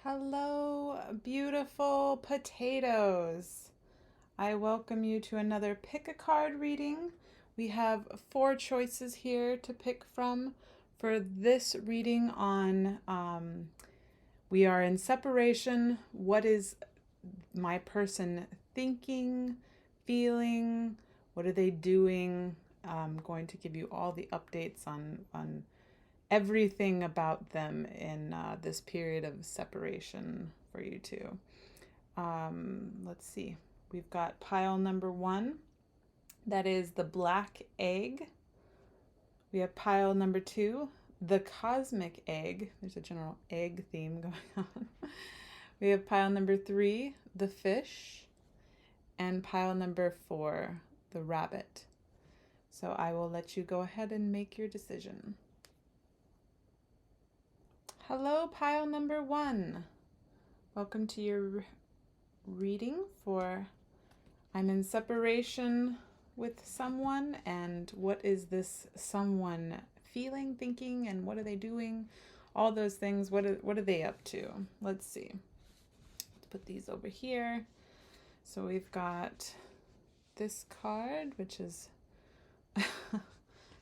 Hello, beautiful potatoes. I welcome you to another pick a card reading. We have four choices here to pick from for this reading on we are in separation. What is my person thinking, feeling? What are they doing? I'm going to give you all the updates on everything about them in this period of separation for you two. Let's see. We've got pile number 1. That is the black egg. We have pile number 2, the cosmic egg. There's a general egg theme going on. We have pile number 3, the fish. And pile number 4, the rabbit. So I will let you go ahead and make your decision. Hello, pile number 1. Welcome to your reading for I'm in separation with someone, and what is this someone feeling, thinking, and what are they doing? All those things, what are they up to? Let's see. Let's put these over here. So we've got this card, which is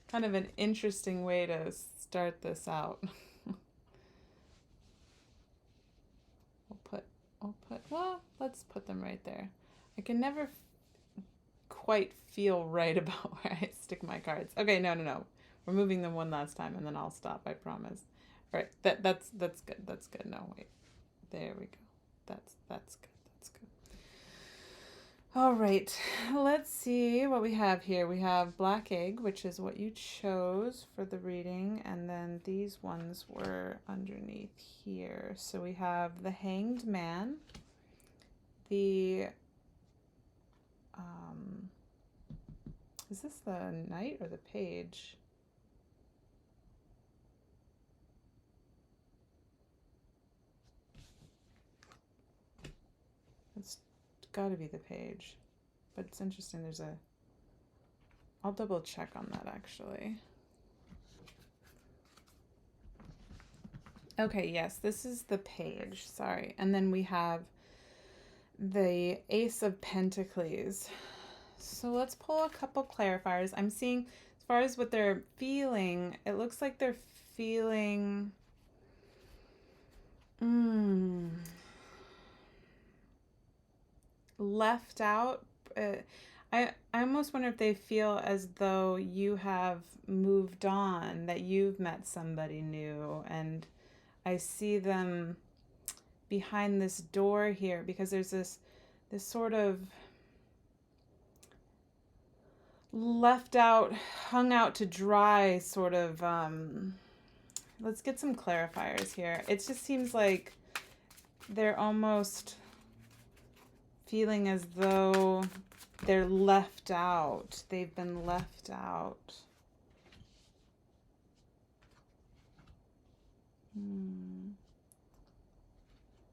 kind of an interesting way to start this out. Well, let's put them right there. I can never quite feel right about where I stick my cards. Okay, no. We're moving them one last time and then I'll stop, I promise. All right, that's good. That's good. No, wait. There we go. That's good. That's good. All right, let's see what we have here. We have black egg, which is what you chose for the reading, and then these ones were underneath here. So we have the hanged man, the is this the knight or the page? It's got to be the page, but it's interesting. I'll double check on that actually. Okay, yes, this is the page, sorry. And then we have the Ace of Pentacles. So let's pull a couple clarifiers. I'm seeing, as far as what they're feeling, it looks like they're feeling left out. I almost wonder if they feel as though you have moved on, that you've met somebody new, and I see them behind this door here because there's this sort of left out, hung out to dry sort of, let's get some clarifiers here. It just seems like they're almost feeling as though they're left out. They've been left out.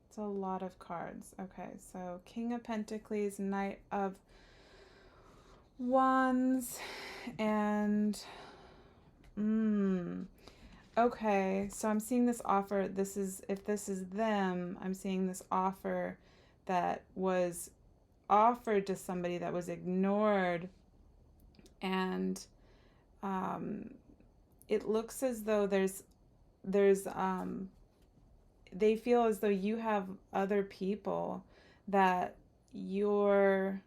It's a lot of cards. Okay, so King of Pentacles, Knight of Wands, and okay, so I'm seeing this offer. If this is them, I'm seeing this offer that was offered to somebody that was ignored, and it looks as though there's they feel as though you have other people that you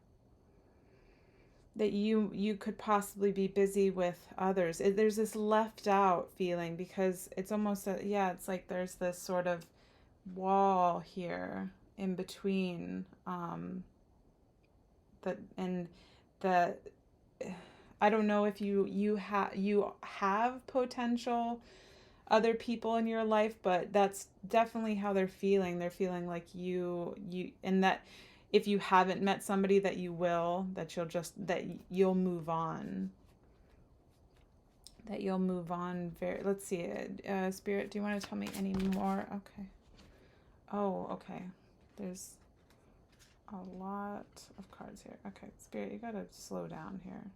could possibly be busy with others. There's this left out feeling because it's almost it's like there's this sort of wall here in between that I don't know if you have potential other people in your life, but that's definitely how they're feeling. They're feeling like you and that if you haven't met somebody that you will, that you'll move on. That you'll move on let's see, Spirit, do you want to tell me any more? Okay. Oh, okay. There's a lot of cards here. Okay, Spirit, you gotta slow down here.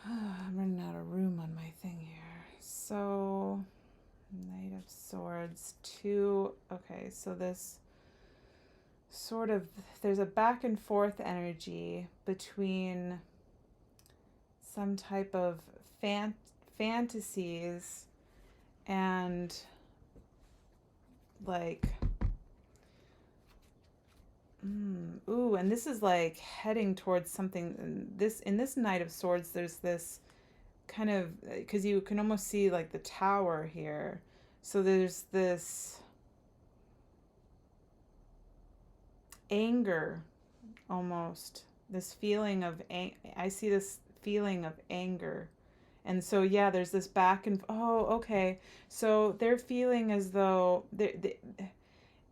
I'm running out of room on my thing here. So, Knight of Swords. Swords, Two. Okay, so this sort of, there's a back and forth energy between some type of fantasies and like, ooh, and this is like heading towards something. In this Knight of Swords, there's this kind of, because you can almost see like the tower here. So there's this anger, almost this feeling of I see this feeling of anger. And so yeah, there's this back and okay. So they're feeling as though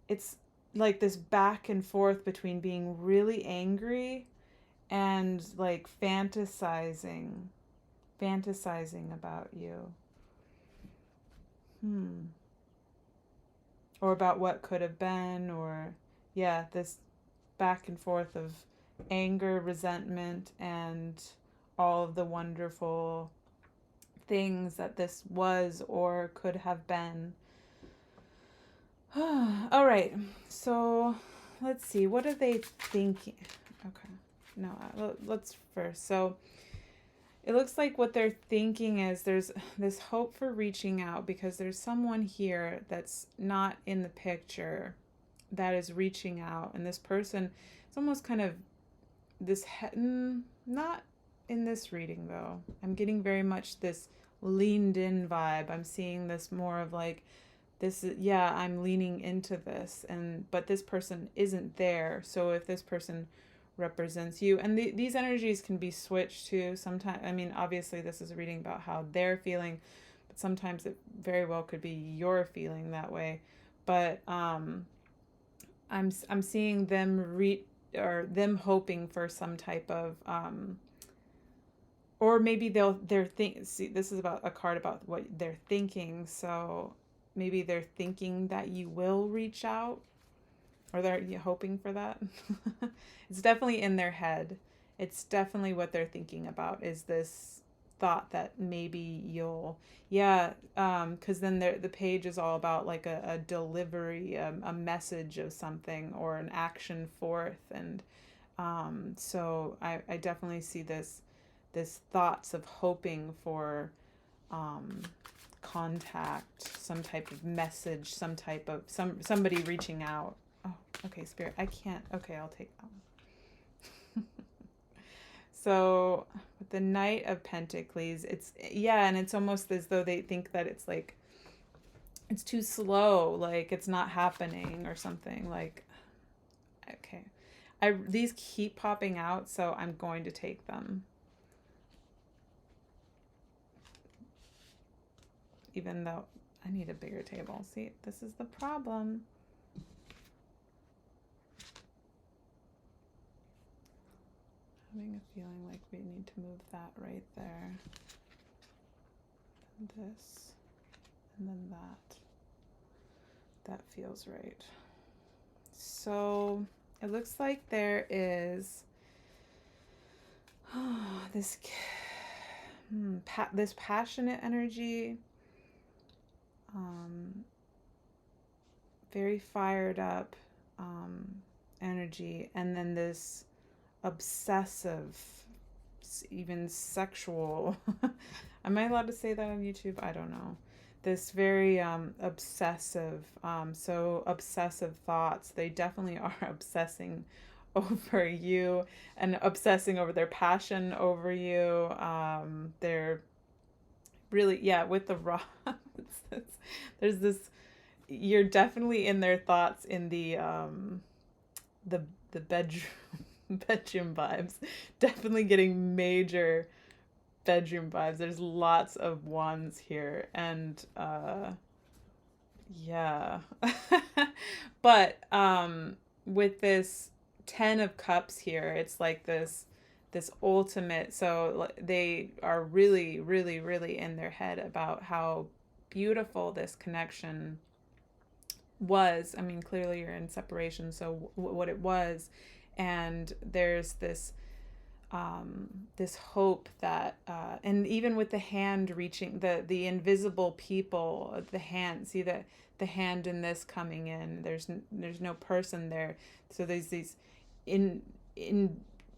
it's like this back and forth between being really angry and like fantasizing about you. Or about what could have been, or yeah, this back and forth of anger, resentment, and all of the wonderful things that this was or could have been. All right, so let's see, what are they thinking? Okay, no, let's first. So it looks like what they're thinking is there's this hope for reaching out, because there's someone here that's not in the picture that is reaching out. And this person, it's almost kind of this, not in this reading though. I'm getting very much this leaned in vibe. I'm seeing this more of like, this is, yeah, I'm leaning into this, but this person isn't there. So if this person represents you, and these energies can be switched too sometimes. I mean, obviously this is a reading about how they're feeling, but sometimes it very well could be you're feeling that way. But I'm seeing them them hoping for some type of or maybe see, this is about a card about what they're thinking. So maybe they're thinking that you will reach out, or they're hoping for that. It's definitely in their head. It's definitely what they're thinking about, is this thought that maybe you'll, because then the page is all about like a delivery, a message of something, or an action forth. And so I definitely see this thoughts of hoping for contact, some type of message, some type of somebody reaching out. Oh, okay, Spirit, I can't. Okay, I'll take that one. So with the Knight of Pentacles, and it's almost as though they think that it's like, it's too slow, like it's not happening or something. Like, okay, these keep popping out, so I'm going to take them. Even though I need a bigger table. See, this is the problem. Having a feeling like we need to move that right there. And this. And then that. That feels right. So it looks like there is this passionate energy. Very fired up energy, and then this obsessive, even sexual. Am I allowed to say that on YouTube? I don't know. This very obsessive, so obsessive thoughts. They definitely are obsessing over you and obsessing over their passion over you. They're really, with the raw. There's this, you're definitely in their thoughts in the bedroom bedroom vibes. Definitely getting major bedroom vibes. There's lots of wands here, and but with this 10 of Cups here, it's like this ultimate, so they are really, really, really in their head about how beautiful this connection was. I mean, clearly you're in separation, so what it was. And there's this this hope that, and even with the hand reaching, the invisible people, the hand, see the hand in this coming in, there's no person there. So there's these in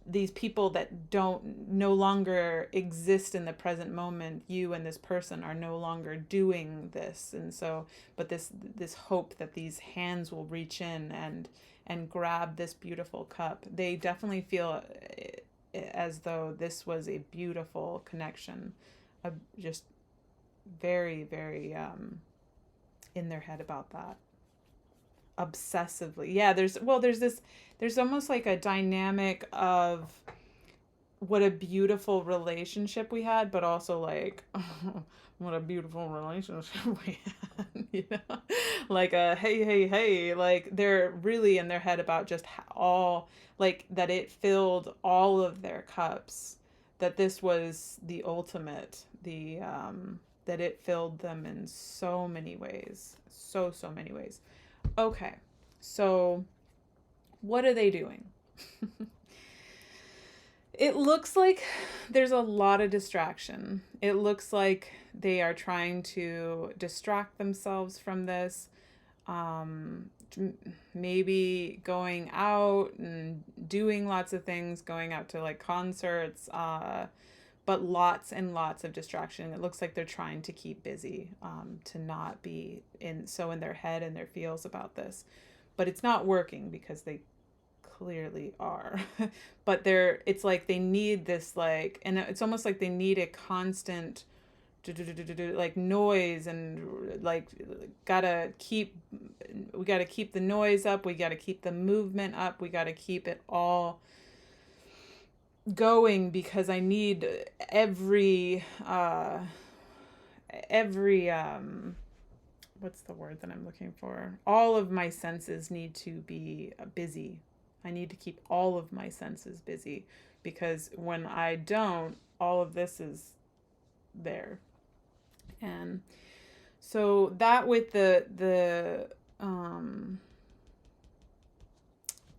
these people that don't no longer exist in the present moment. You and this person are no longer doing this. And so, but this hope that these hands will reach in and grab this beautiful cup. They definitely feel as though this was a beautiful connection, just very, very in their head about that. Obsessively. Yeah, there's almost like a dynamic of what a beautiful relationship we had, but also like what a beautiful relationship we had, you know? Like a hey, like they're really in their head about just all, like that it filled all of their cups, that this was the ultimate, that it filled them in so many ways, so many ways. Okay, so what are they doing? It looks like there's a lot of distraction. It looks like they are trying to distract themselves from this. Um, Maybe going out and doing lots of things, going out to like concerts, but lots and lots of distraction. It looks like they're trying to keep busy, to not be in their head and their feels about this. But it's not working because they clearly are. But it's like they need this, like, and it's almost like they need a constant like noise, and like we gotta keep the noise up, we gotta keep the movement up, we gotta keep it all going, because I need every what's the word that I'm looking for? All of my senses need to be busy. I need to keep all of my senses busy, because when I don't, all of this is there. And so that with the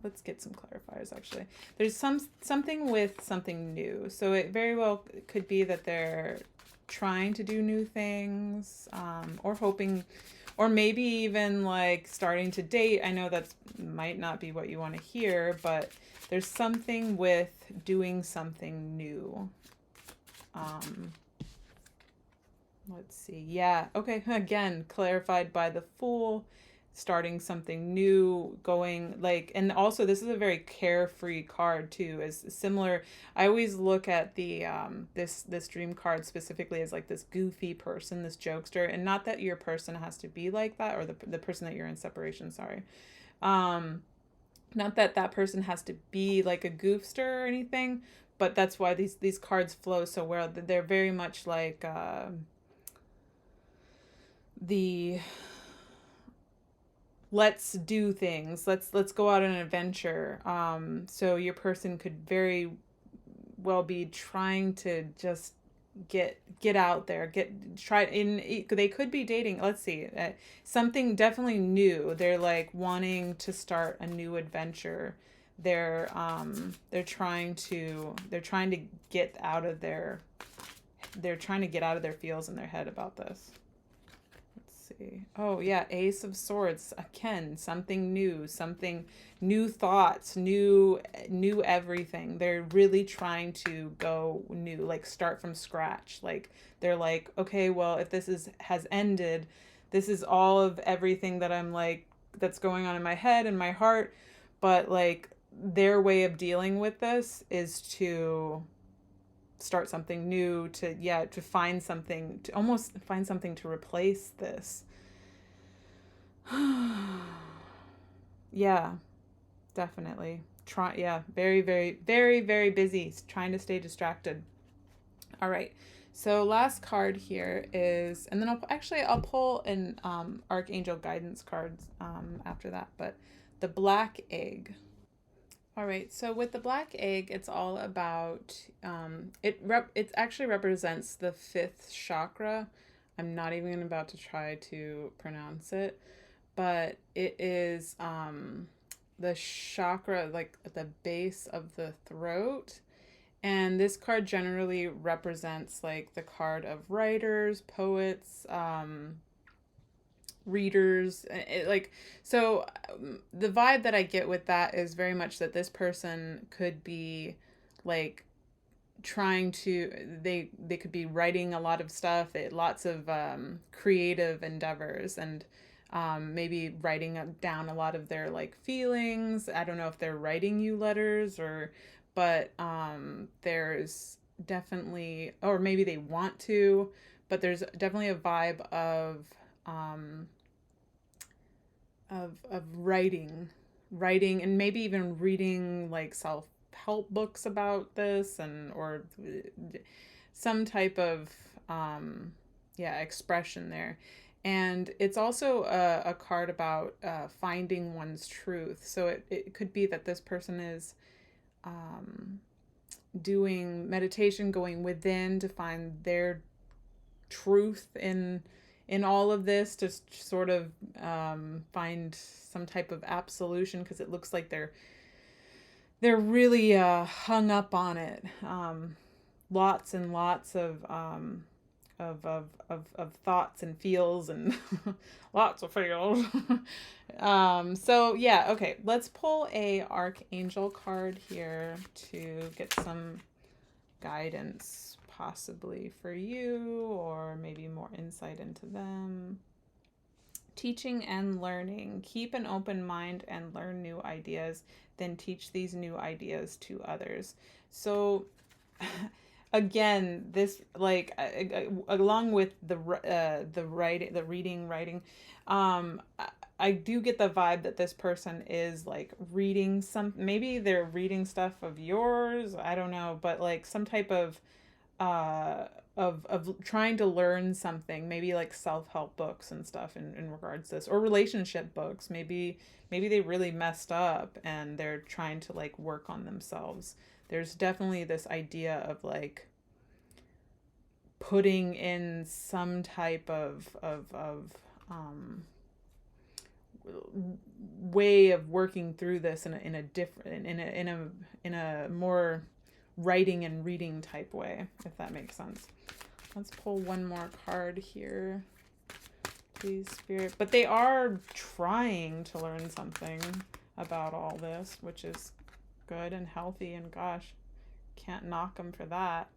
let's get some clarifiers actually. There's something with something new. So it very well could be that they're trying to do new things, or hoping, or maybe even like starting to date. I know that might not be what you want to hear, but there's something with doing something new. Let's see. Yeah. Okay. Again, clarified by the Fool, starting something new, going like, and also this is a very carefree card too, is similar. I always look at the this dream card specifically as like this goofy person, this jokester, and not that your person has to be like that, or the person that you're in separation, sorry. Not that that person has to be like a goofster or anything, but that's why these cards flow so well. They're very much like the let's do things, let's go out on an adventure. So your person could very well be trying to just get out there, they could be dating, let's see, something definitely new. They're like wanting to start a new adventure. They're trying to get out of their feels in their head about this. See. Oh yeah, Ace of Swords again. Something new thoughts, new everything. They're really trying to go new, like start from scratch. Like they're like, okay, well, if has ended, this is all of everything that I'm like that's going on in my head and my heart. But like their way of dealing with this is to start something new, to find something, to almost find something to replace this. Yeah, definitely. Very, very, very, very busy, trying to stay distracted. All right. So last card here is, and then I'll pull an Archangel guidance cards after that, but the Black Egg. All right, so with the Black Egg, it's all about, it actually represents the fifth chakra. I'm not even about to try to pronounce it, but it is the chakra like at the base of the throat. And this card generally represents like the card of writers, poets, readers. The vibe that I get with that is very much that this person could be like trying to they could be writing a lot of stuff, lots of creative endeavors, and maybe writing down a lot of their like feelings. I don't know if they're writing you letters or, but there's definitely, or maybe they want to, but there's definitely a vibe of writing, and maybe even reading like self-help books about this, and or some type of expression there. And it's also a card about finding one's truth. So it could be that this person is doing meditation, going within to find their truth in all of this, to sort of find some type of absolution, because it looks like they're really hung up on it. Lots and lots of thoughts and feels, and lots of feels. So yeah, okay, let's pull a Archangel card here to get some guidance, possibly for you, or maybe more insight into them. Teaching and learning. Keep an open mind and learn new ideas, then teach these new ideas to others. So again, this like along with the writing, I do get the vibe that this person is like reading maybe they're reading stuff of yours, I don't know, but like some type of trying to learn something, maybe like self-help books and stuff in regards to this, or relationship books. Maybe they really messed up and they're trying to like work on themselves. There's definitely this idea of like putting in some type of way of working through this in a more writing and reading type way, if that makes sense. Let's pull one more card here, please, Spirit. But they are trying to learn something about all this, which is good and healthy, and gosh, can't knock them for that.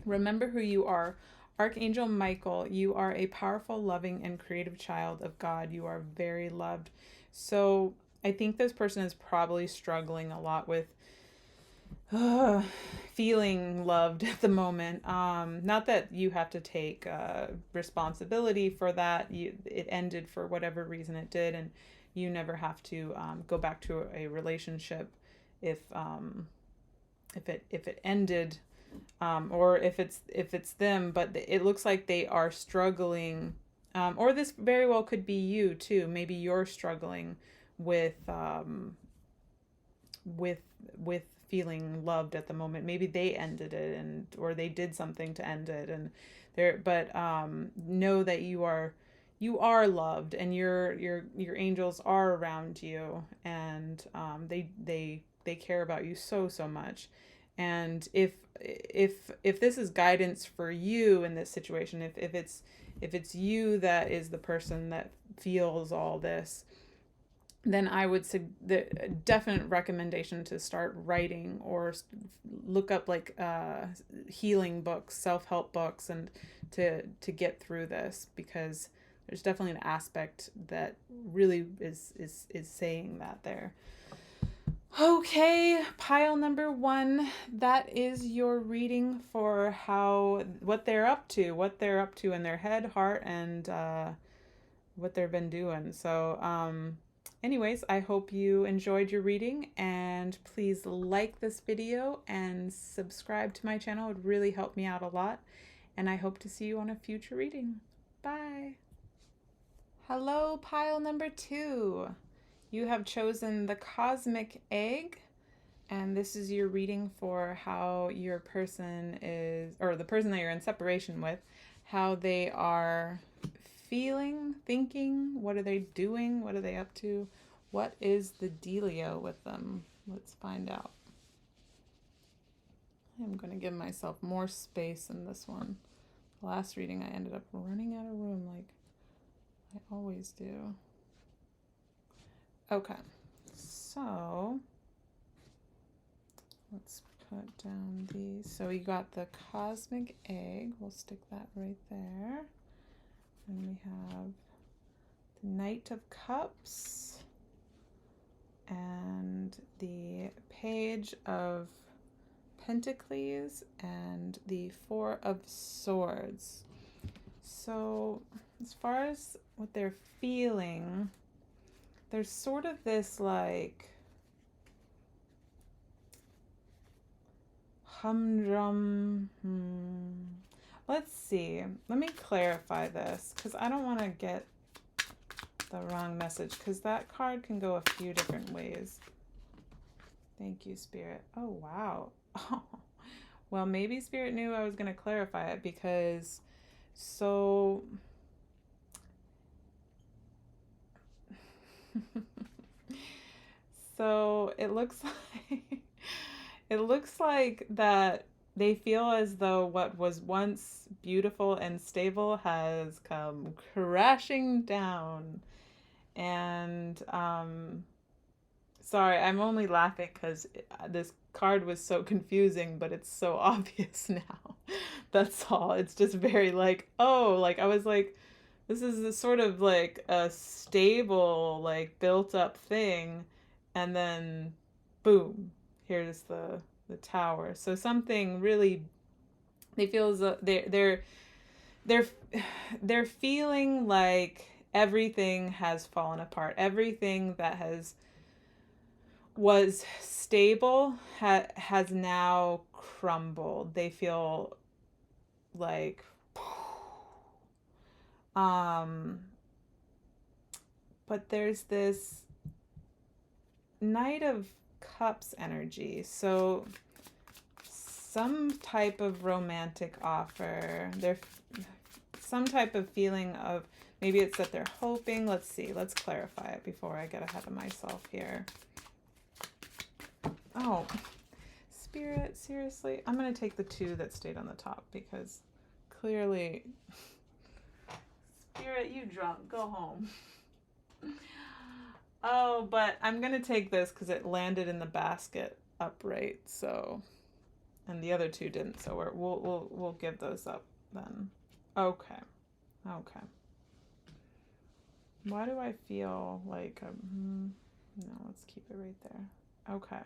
Remember who you are. Archangel Michael, you are a powerful, loving, and creative child of God. You are very loved. So I think this person is probably struggling a lot with feeling loved at the moment. Not that you have to take responsibility for that. It ended for whatever reason it did, and you never have to go back to a relationship if it ended, or if it's them. But it looks like they are struggling, or this very well could be you too. Maybe you're struggling with feeling loved at the moment. Maybe they ended it, or they did something to end it, and know that you are loved, and your angels are around you, and they care about you so much. And if this is guidance for you in this situation, if it's you that is the person that feels all this, then I would say the definite recommendation to start writing, or look up like healing books, self-help books, and to get through this, because there's definitely an aspect that really is saying that there. Okay, pile number 1, that is your reading for what they're up to in their head, heart, and what they've been doing. So anyways, I hope you enjoyed your reading, and please like this video and subscribe to my channel. It would really help me out a lot, and I hope to see you on a future reading. Bye. Hello, pile number 2. You have chosen the Cosmic Egg, and this is your reading for how your person is, or the person that you're in separation with, how they are feeling, thinking. What are they doing? What are they up to? What is the dealio with them? Let's find out. I'm going to give myself more space in this one. The last reading, I ended up running out of room like I always do. Okay, so let's put down these. So you got the cosmic egg. We'll stick that right there. And we have the Knight of Cups and the Page of Pentacles and the Four of Swords. So as far as what they're feeling, there's sort of this like humdrum. Let's see. Let me clarify this because I don't want to get the wrong message because that card can go a few different ways. Thank you, Spirit. Oh, wow. Oh, well, maybe Spirit knew I was going to clarify it because so so it looks like that they feel as though what was once beautiful and stable has come crashing down. And sorry, I'm only laughing because this card was so confusing, but it's so obvious now. That's all. It's just very like, oh, like I was like, this is a sort of like a stable, like built up thing. And then boom, here's the tower. So something really, they feel as though they're feeling like everything has fallen apart. Everything that was stable has now crumbled. They feel like but there's this Knight of Cups energy. So some type of romantic offer. There's some type of feeling of, maybe it's that they're hoping. Let's see. Let's clarify it before I get ahead of myself here. Oh, Spirit, seriously? I'm going to take the 2 that stayed on the top because clearly, Spirit, you drunk. Go home. Oh, but I'm going to take this because it landed in the basket upright. So, and the other 2 didn't. So we'll give those up then. Okay. Okay. Why do I feel like no, let's keep it right there. Okay.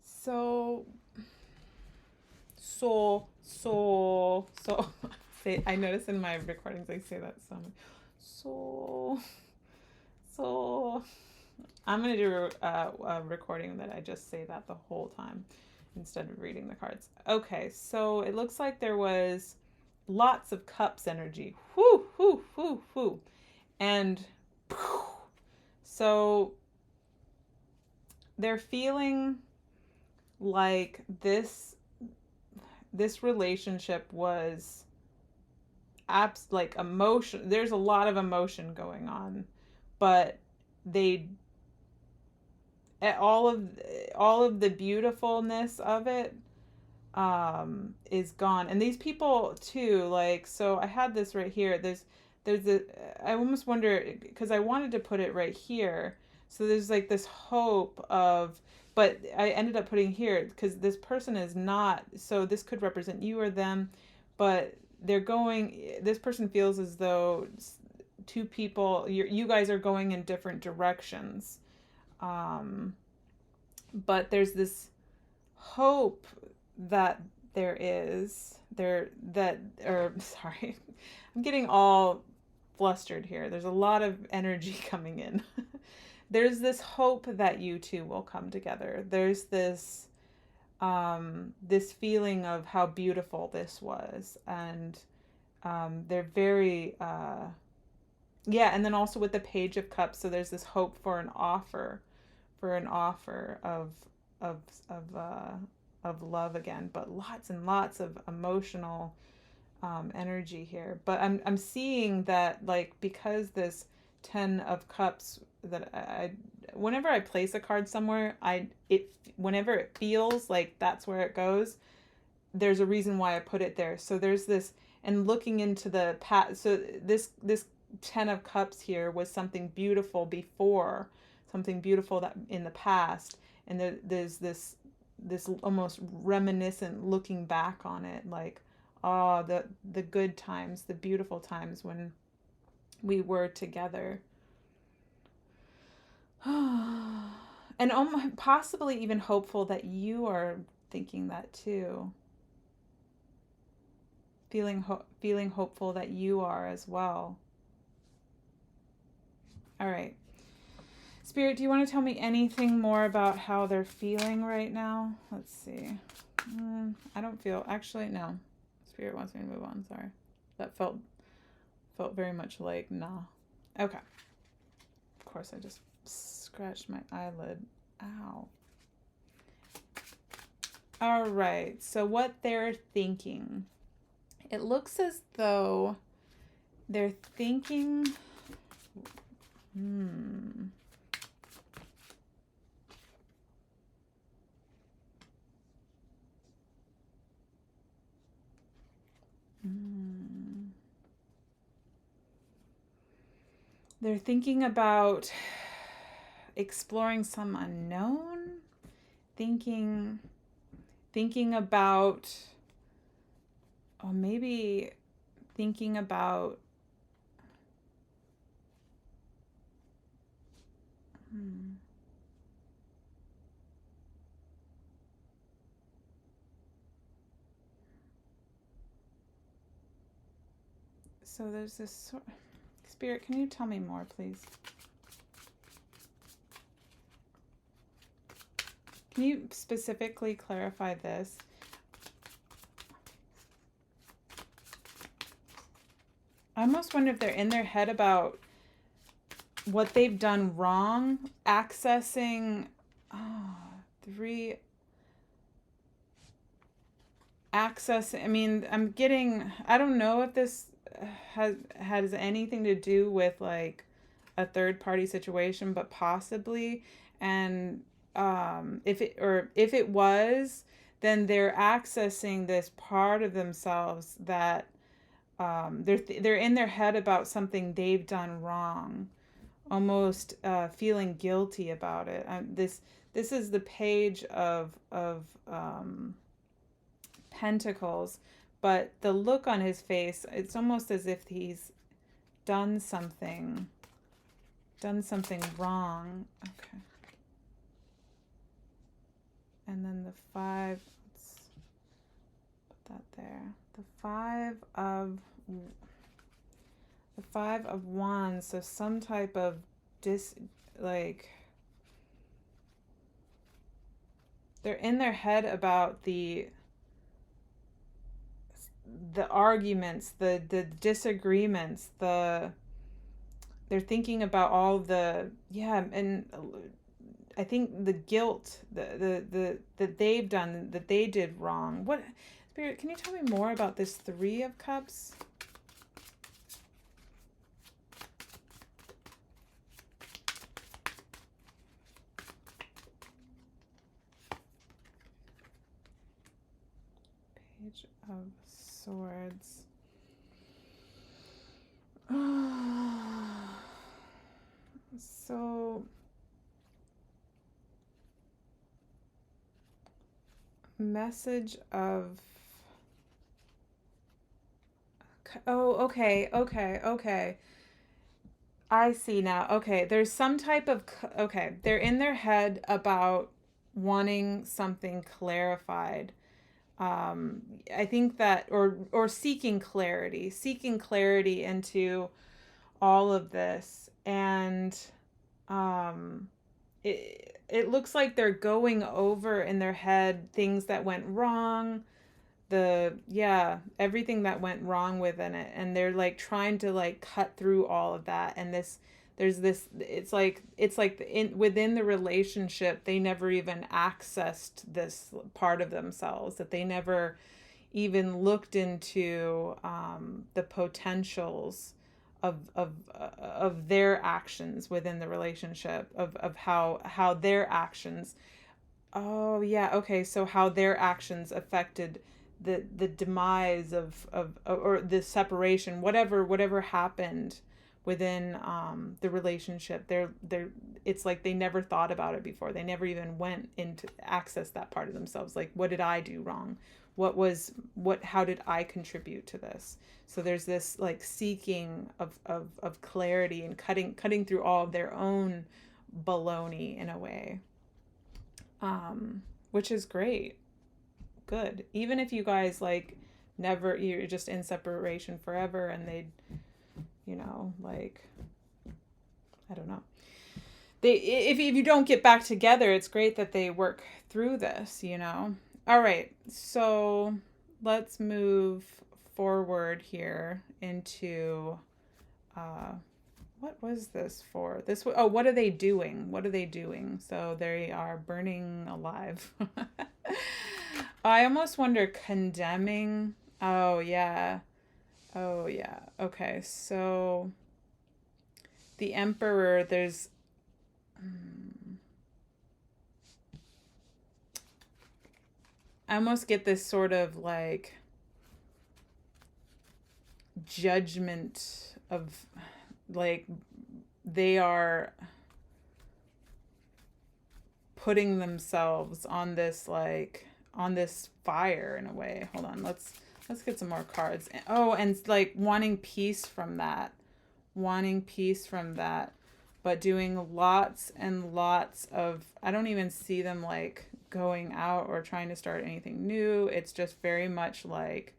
So say, I notice in my recordings I say that so much. So I'm gonna do a recording that I just say that the whole time instead of reading the cards. Okay, so it looks like there was lots of cups energy. Whoo, whoo, whoo, whoo. And so they're feeling like this relationship was like emotion. There's a lot of emotion going on, but all of the beautifulness of it is gone. And these people too, like, so I had this right here. I almost wonder, because I wanted to put it right here. So there's like this hope of, but I ended up putting here because this person is not, so this could represent you or them, but this person feels as though 2 people, you guys are going in different directions. But there's this hope that sorry, I'm getting all flustered here. There's a lot of energy coming in. There's this hope that you 2 will come together. There's this feeling of how beautiful this was. And they're very, and then also with the Page of Cups, so there's this hope for an offer of love again, but lots and lots of emotional energy here. But I'm seeing that, like, because this 10 of Cups that whenever I place a card somewhere, whenever it feels like that's where it goes, there's a reason why I put it there. So there's this, and looking into the past, so this 10 of cups here was something beautiful before, something beautiful that in the past, and there's this almost reminiscent looking back on it, like, oh, the good times, the beautiful times when we were together. And possibly even hopeful that you are thinking that too. Feeling hopeful that you are as well. All right. Spirit, do you want to tell me anything more about how they're feeling right now? Let's see. I don't feel, actually, no. Spirit wants me to move on, sorry. That felt very much like, nah. Okay. Of course, I just scratched my eyelid. Ow. All right, so what they're thinking. It looks as though they're thinking, They're thinking about exploring some unknown, thinking about, or maybe thinking about so there's this Spirit, can you tell me more, please? Can you specifically clarify this? I almost wonder if they're in their head about what they've done wrong, accessing I mean, I don't know if this has anything to do with like a third party situation, but possibly. And if it was, then they're accessing this part of themselves that they're in their head about something they've done wrong, almost feeling guilty about it. This is the page of Pentacles, but the look on his face, it's almost as if he's done something wrong. Okay. And then the 5, let's put that there. The 5 of Wands, so some type of they're in their head about the arguments, the disagreements, they're thinking about all the, and I think the guilt that they've done, that they did wrong. What, Spirit, can you tell me more about this 3 of Cups? Page of Swords. So message of, oh, okay. I see now. Okay, there's some type of, okay, they're in their head about wanting something clarified. I think that, or seeking clarity into all of this. And it looks like they're going over in their head things that went wrong, everything that went wrong within it, and they're like trying to like cut through all of that. And it's like within the relationship, they never even accessed this part of themselves, that they never even looked into the potentials of their actions within the relationship, of how their actions. Oh yeah, okay. So how their actions affected the demise of or the separation, whatever happened within the relationship. They're it's like they never thought about it before. They never even went into access that part of themselves. Like, what did I do wrong? What how did I contribute to this? So there's this like seeking of clarity and cutting through all of their own baloney in a way, which is great. Good. Even if you guys like never, you're just in separation forever, and they, like, I don't know. If you don't get back together, it's great that they work through this, All right. So let's move forward here into, what was this for? What are they doing? What are they doing? So they are burning alive. I almost wonder condemning. Oh, yeah. Oh, yeah. Okay. So the emperor, there's, I almost get this sort of like judgment of like they are putting themselves on this fire in a way. Hold on, let's get some more cards. Oh, and like wanting peace from that, but doing lots and lots of, I don't even see them like going out or trying to start anything new. It's just very much like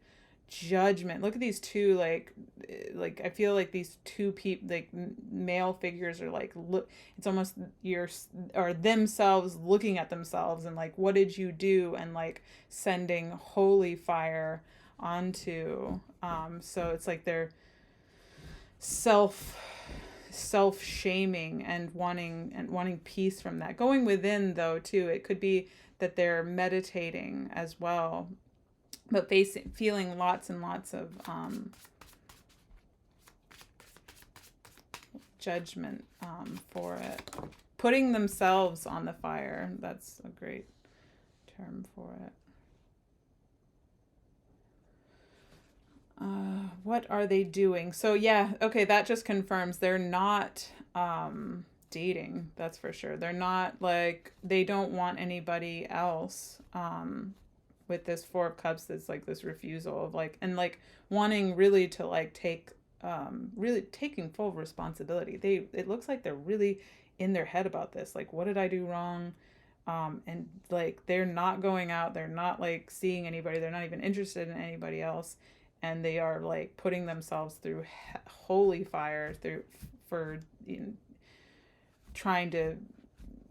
judgment. Look at these two, like I feel like these two people, like male figures, are like, look, it's almost or themselves looking at themselves and like, what did you do? And like sending holy fire onto, so it's like they're self-shaming and wanting peace from that. Going within though too, it could be that they're meditating as well, but feeling lots and lots of judgment for it. Putting themselves on the fire. That's a great term for it. What are they doing? So yeah, okay, that just confirms they're not dating. That's for sure. They're not like, they don't want anybody else. With this Four of Cups, that's like this refusal of like, and like wanting really to like really taking full responsibility. It looks like they're really in their head about this. Like, what did I do wrong? And like, they're not going out. They're not like seeing anybody. They're not even interested in anybody else. And they are like putting themselves through holy fire for trying to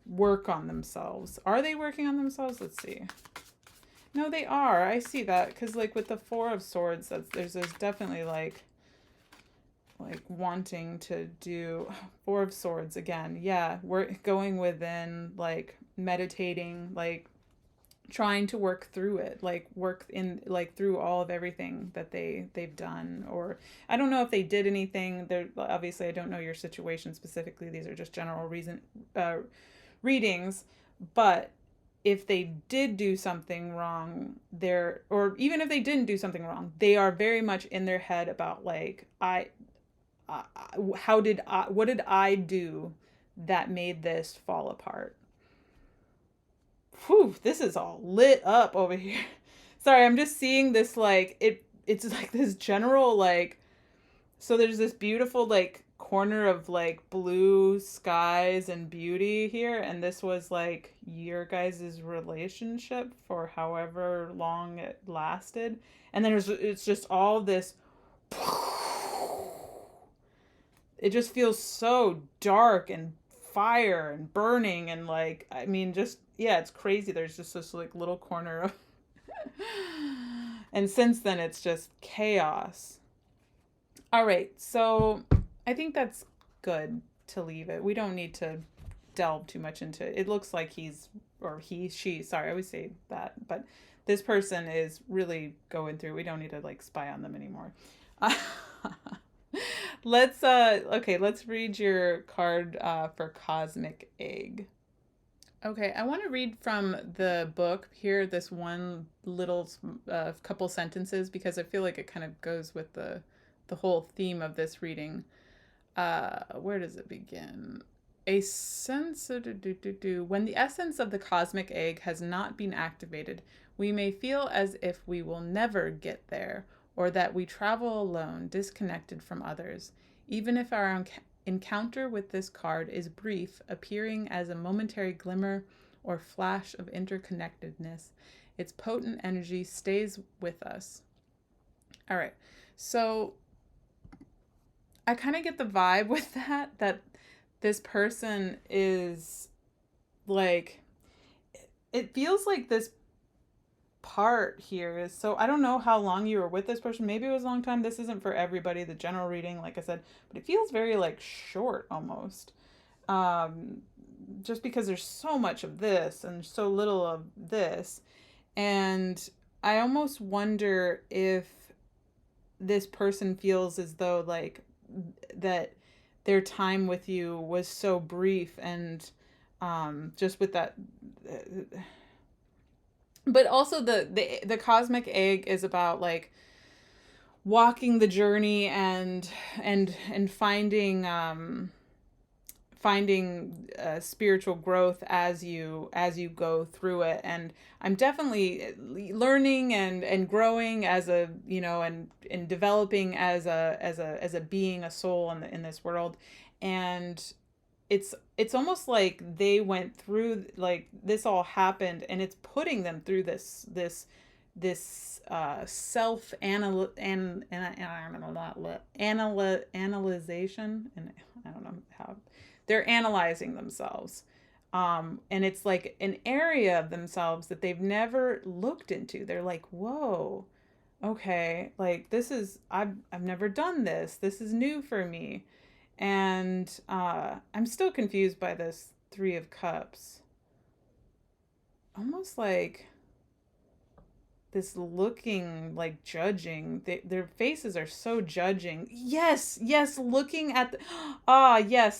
work on themselves. Are they working on themselves? Let's see. No, they are. I see that, because like with the Four of Swords, there's definitely like wanting to do Four of Swords again. Yeah, we're going within, like meditating, like trying to work through it, like work in like through all of everything that they've done. Or I don't know if they did anything. There, obviously I don't know your situation specifically. These are just general readings, but if they did do something wrong, or even if they didn't do something wrong, they are very much in their head about like, what did I do that made this fall apart? Whew, this is all lit up over here. Sorry, I'm just seeing this like, it's like this general like, so there's this beautiful like corner of like blue skies and beauty here, and this was like your guys' relationship for however long it lasted, and then it's just all this, it just feels so dark and fire and burning, and like, I mean, just, yeah, it's crazy. There's just this like little corner of and since then it's just chaos. All right, so I think that's good to leave it. We don't need to delve too much into it. It looks like she, sorry, I always say that, but this person is really going through, we don't need to like spy on them anymore. Let's read your card for Cosmic Egg. Okay, I want to read from the book here, this one little couple sentences, because I feel like it kind of goes with the whole theme of this reading. Where does it begin? A sense of when the essence of the cosmic egg has not been activated, we may feel as if we will never get there, or that we travel alone, disconnected from others. Even if our encounter with this card is brief, appearing as a momentary glimmer or flash of interconnectedness, its potent energy stays with us. All right, so I kind of get the vibe with that this person is like, it feels like this part here is, so I don't know how long you were with this person. Maybe it was a long time. This isn't for everybody, the general reading, like I said, but it feels very like short almost. Just because there's so much of this and so little of this. And I almost wonder if this person feels as though like that their time with you was so brief, and just with that but also the cosmic egg is about like walking the journey and finding spiritual growth as you go through it. And I'm definitely learning and growing as a, and developing as a being, a soul in this world. And it's almost like they went through, like this all happened, and it's putting them through this self analyzation, and I don't know how they're analyzing themselves. And it's like an area of themselves that they've never looked into. They're like, whoa, okay, like this is, I've never done this. This is new for me. And I'm still confused by this Three of Cups. Almost like this looking, like judging. Their faces are so judging. Yes, looking at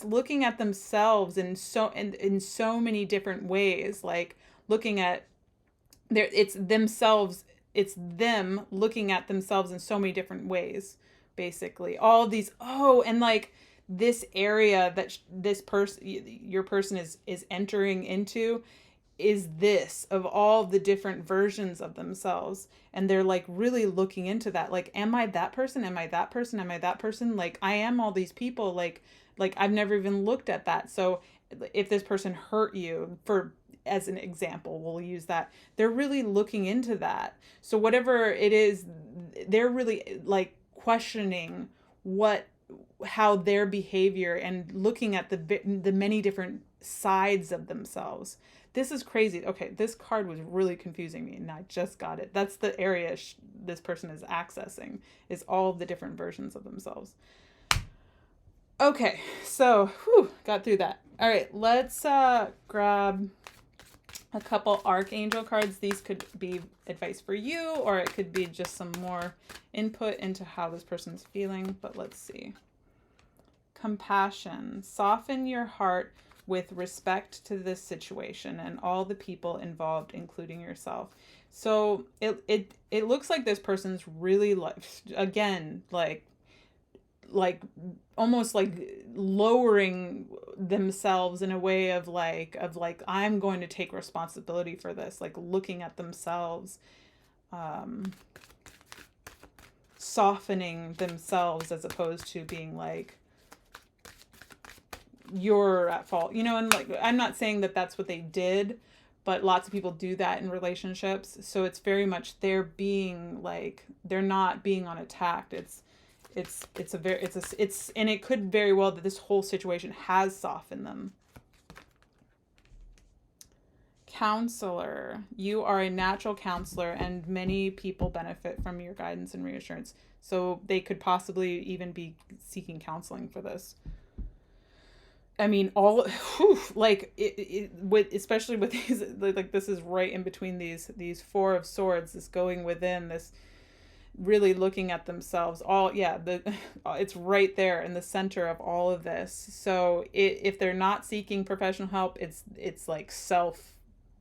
looking at themselves in so many different ways. Like looking at it's themselves, it's them looking at themselves in so many different ways. Basically, all these and like this area that your person is entering into is this of all the different versions of themselves, and they're like really looking into that, like, am I that person, am I that person, am I that person, like I am all these people, like I've never even looked at that. So if this person hurt you, for as an example, we'll use that, they're really looking into that. So whatever it is, they're really like questioning how their behavior, and looking at the many different sides of themselves. This is crazy. Okay, this card was really confusing me, and I just got it. That's the area this person is accessing, is all of the different versions of themselves. Okay, so got through that. All right, let's grab a couple Archangel cards. These could be advice for you, or it could be just some more input into how this person's feeling, but let's see. Compassion. Soften your heart with respect to this situation and all the people involved, including yourself. So it looks like this person's really, like, again, like almost like lowering themselves in a way of like I'm going to take responsibility for this, like looking at themselves, softening themselves, as opposed to being like, you're at fault, and like, I'm not saying that that's what they did, but lots of people do that in relationships. So it's very much they're being like, they're not being unattacked. And it could very well that this whole situation has softened them. Counselor. You are a natural counselor, and many people benefit from your guidance and reassurance. So they could possibly even be seeking counseling for this. I mean, especially with these, like this is right in between these Four of Swords, this going within, this really looking at themselves. All, yeah, it's right there in the center of all of this. So if they're not seeking professional help, it's like self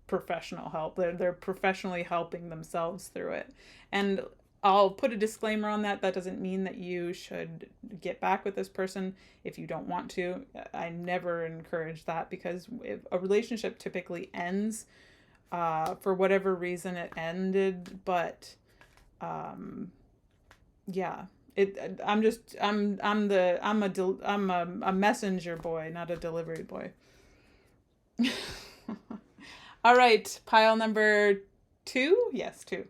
professional help. They're professionally helping themselves through it. And I'll put a disclaimer on that. That doesn't mean that you should get back with this person if you don't want to. I never encourage that, because if a relationship typically ends for whatever reason it ended, but yeah, I'm a messenger boy, not a delivery boy. All right, pile number 2. Yes, 2.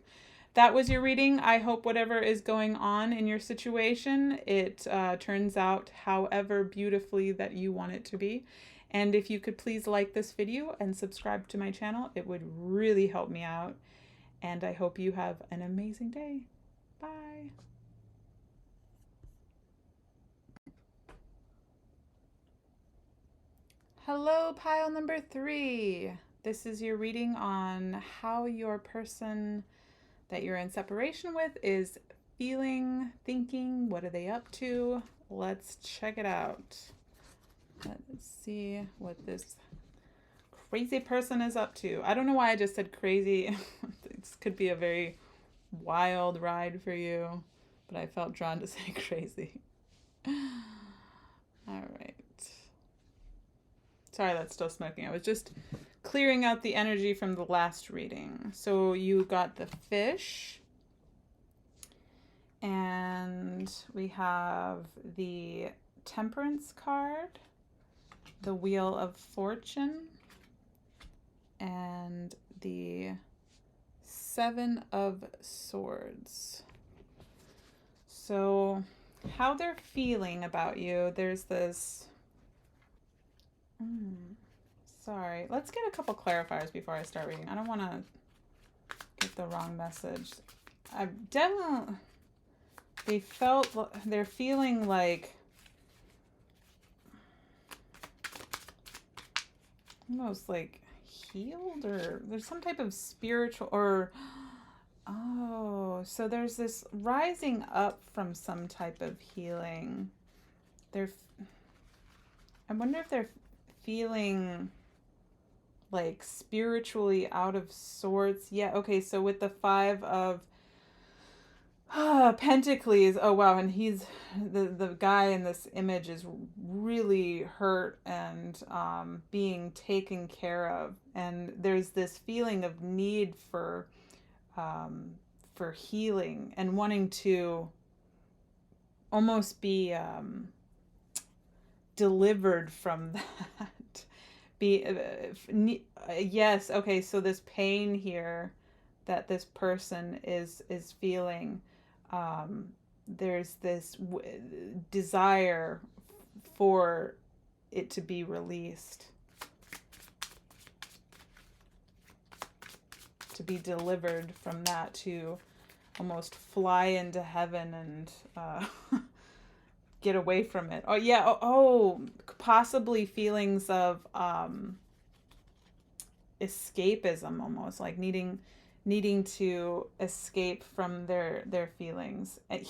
That was your reading. I hope whatever is going on in your situation, it turns out however beautifully that you want it to be. And if you could please like this video and subscribe to my channel, it would really help me out. And I hope you have an amazing day. Bye. Hello, pile number 3. This is your reading on how your person that you're in separation with is feeling, thinking. What are they up to? Let's check it out. Let's see what this crazy person is up to. I don't know why I just said crazy. This could be a very wild ride for you, but I felt drawn to say crazy. All right. Sorry, that's still smoking. I was just clearing out the energy from the last reading. So you got the fish, and we have the Temperance card, the Wheel of Fortune, and the 7 of Swords. So how they're feeling about you, there's this... Sorry, let's get a couple clarifiers before I start reading. I don't want to get the wrong message. I definitely... they're feeling like... almost like healed, or there's some type of spiritual, or... oh, so there's this rising up from some type of healing. I wonder if they're feeling like spiritually out of sorts. Yeah, okay, so with the 5 of Pentacles, oh wow, and he's the guy in this image is really hurt and being taken care of, and there's this feeling of need for healing and wanting to almost be delivered from that. Yes, okay, so this pain here that this person is feeling, there's this desire for it to be released, to be delivered from that, to almost fly into heaven and get away from it. Oh yeah, possibly feelings of escapism, almost like needing to escape from their feelings. And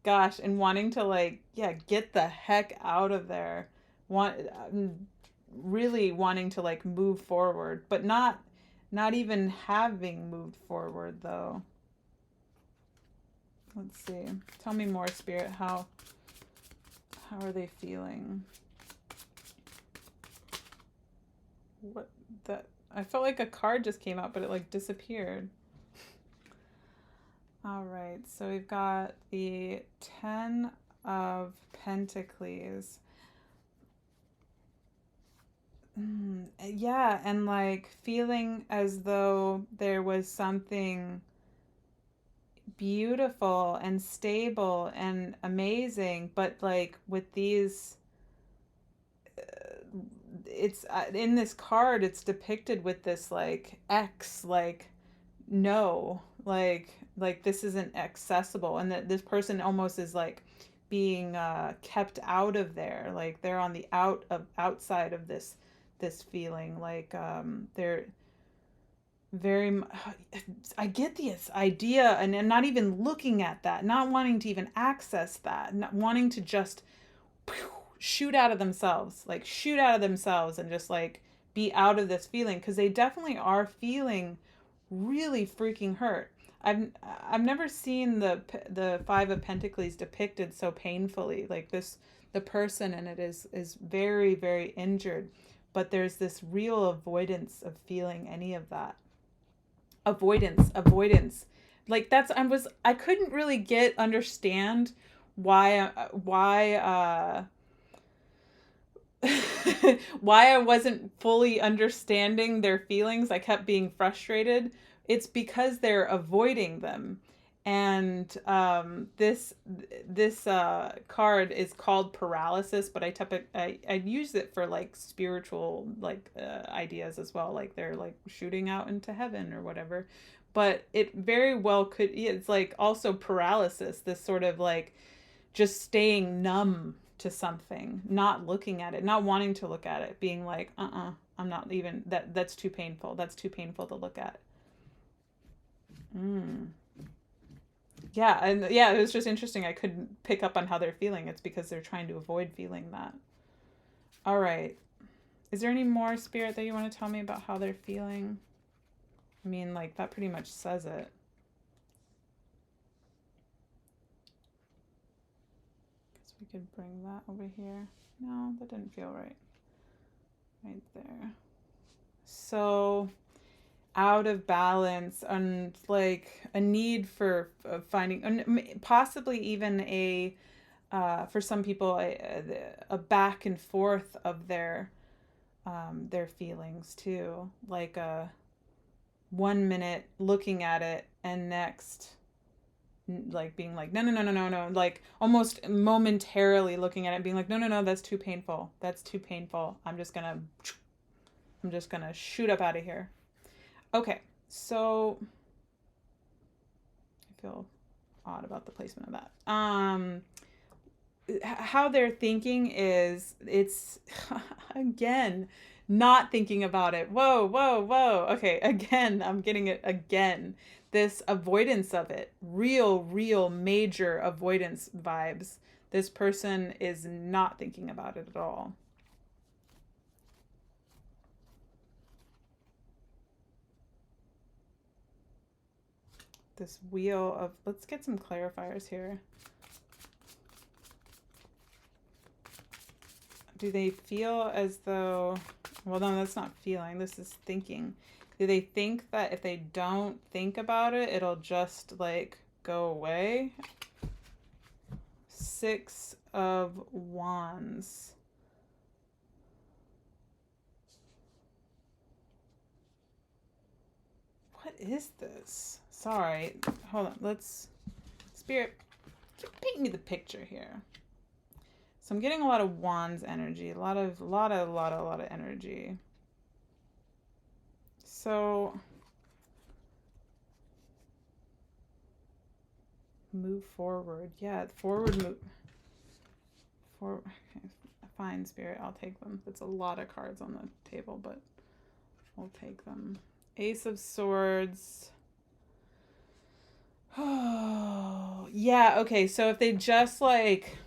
gosh, and wanting to, like, yeah, get the heck out of there. Really wanting to, like, move forward, but not even having moved forward though. Let's see. Tell me more, Spirit. How are they feeling? What that? I felt like a card just came out, but it like disappeared. All right. So we've got the 10 of Pentacles. Yeah, and like feeling as though there was something beautiful and stable and amazing, but like with these it's in this card, it's depicted with this like X, like no, like this isn't accessible, and that this person almost is like being kept out of there, like they're on the outside of this feeling, like they're very, I get this idea, and not even looking at that, not wanting to even access that, not wanting to just shoot out of themselves, like shoot out of themselves and just like be out of this feeling, because they definitely are feeling really freaking hurt. I've never seen the Five of Pentacles depicted so painfully. Like this, the person in it is very, very injured, but there's this real avoidance of feeling any of that. Avoidance. Like that's I couldn't really understand why why I wasn't fully understanding their feelings. I kept being frustrated. It's because they're avoiding them. And this card is called paralysis, but I use it for like spiritual like ideas as well. Like they're like shooting out into heaven or whatever. But it very well could. It's like also paralysis. This sort of like just staying numb to something, not looking at it, not wanting to look at it, being like, I'm not even, that's too painful. That's too painful to look at. Yeah, and yeah, it was just interesting. I couldn't pick up on how they're feeling. It's because they're trying to avoid feeling that. All right. Is there any more, Spirit, that you want to tell me about how they're feeling? I mean, like, that pretty much says it. Guess we could bring that over here. No, that didn't feel right. Right there. So out of balance, and like a need for finding, possibly even a for some people a back and forth of their feelings too, like a 1 minute looking at it and next like being like no, like almost momentarily looking at it and being like no, that's too painful, I'm just gonna shoot up out of here. Okay, so I feel odd about the placement of that. How they're thinking is, it's again not thinking about it. Whoa. Okay, again, I'm getting it again. This avoidance of it, real major avoidance vibes. This person is not thinking about it at all. This wheel of, let's get some clarifiers here. Do they feel as though, well, no, that's not feeling, this is thinking. Do they think that if they don't think about it, it'll just like go away? Six of Wands. What is this? Sorry, hold on, let's, Spirit, paint me the picture here. So I'm getting a lot of Wands energy, a lot of energy. So move forward. Yeah, forward move. Okay, fine, Spirit, I'll take them. That's a lot of cards on the table, but we'll take them. Ace of Swords. Oh, yeah, okay, so if they just like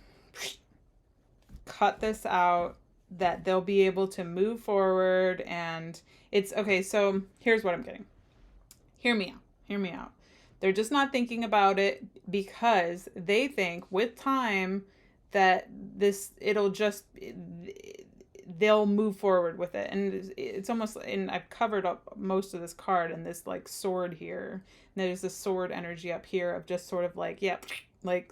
cut this out, that they'll be able to move forward. And it's okay, so here's what I'm getting. Hear me out. They're just not thinking about it because they think with time that they'll move forward with it. And it's almost, and I've covered up most of this card and this like sword here. And there's this sword energy up here of just sort of like, yep, like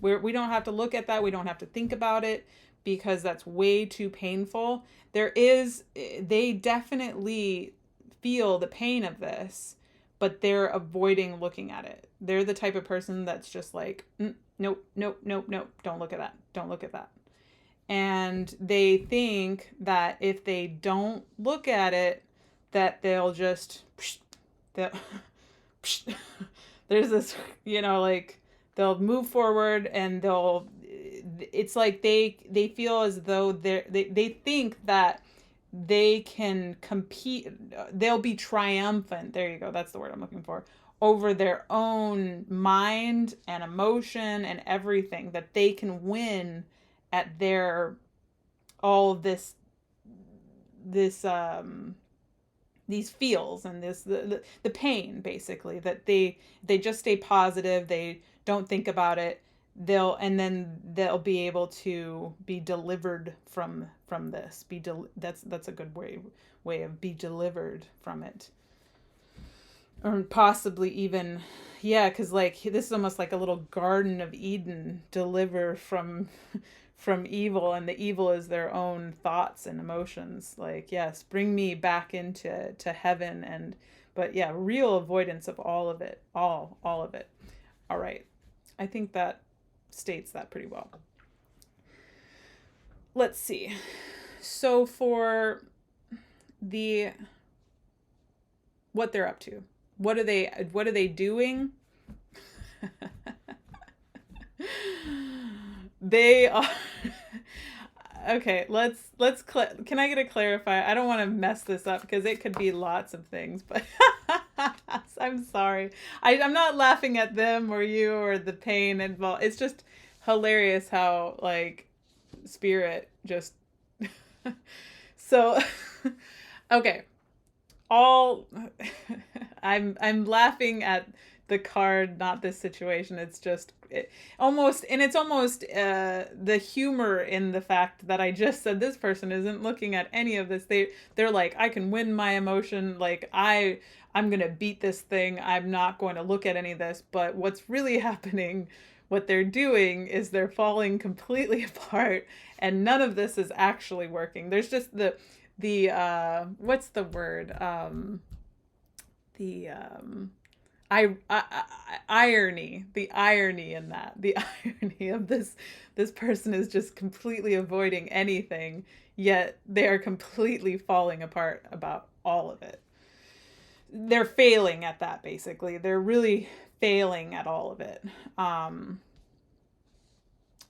we don't have to look at that. We don't have to think about it because that's way too painful. They definitely feel the pain of this, but they're avoiding looking at it. They're the type of person that's just like, nope, don't look at that. And they think that if they don't look at it, that they'll just, there's this, like they'll move forward and it's like they feel as though they think that they can compete, they'll be triumphant, there you go, that's the word I'm looking for, over their own mind and emotion and everything, that they can win at their all this these feels and the pain, basically, that they just stay positive, they don't think about it, they'll be able to be delivered from this, that's a good way of be delivered from it, or possibly even, yeah, because like this is almost like a little Garden of Eden, deliver from evil, and the evil is their own thoughts and emotions, like, yes, bring me back into heaven. And but yeah, real avoidance of all of it, all of it. All right, I think that states that pretty well. Let's see. So for the what they're up to, what are they doing? They are okay, can I get a clarify? I don't want to mess this up because it could be lots of things, but I'm sorry. I'm not laughing at them or you or the pain involved. It's just hilarious how, like, spirit just so okay. All I'm laughing at the card, not this situation. It's just almost the humor in the fact that I just said this person isn't looking at any of this. They're like, I can win my emotion, like I'm gonna beat this thing, I'm not going to look at any of this. But what's really happening, what they're doing, is they're falling completely apart, and none of this is actually working. There's just the what's the word, the irony, the irony in that, the irony of this person is just completely avoiding anything, yet they are completely falling apart about all of it. They're failing at that, basically. They're really failing at all of it.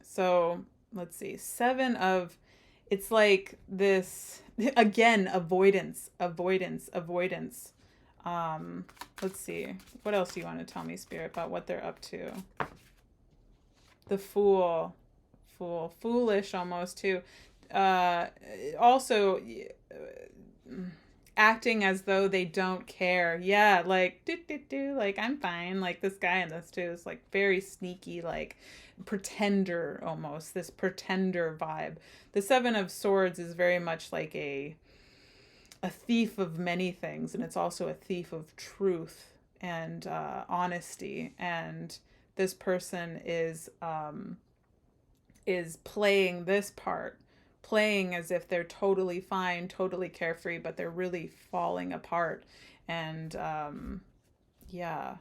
So let's see, it's like this again, avoidance. Let's see, what else do you want to tell me, Spirit, about what they're up to? The foolish almost too. Also, acting as though they don't care. Yeah, like like, I'm fine. Like this guy in this too is like very sneaky, like pretender, almost this pretender vibe. The Seven of Swords is very much like a thief of many things, and it's also a thief of truth and honesty. And this person is playing this part, playing as if they're totally fine, totally carefree, but they're really falling apart. And yeah,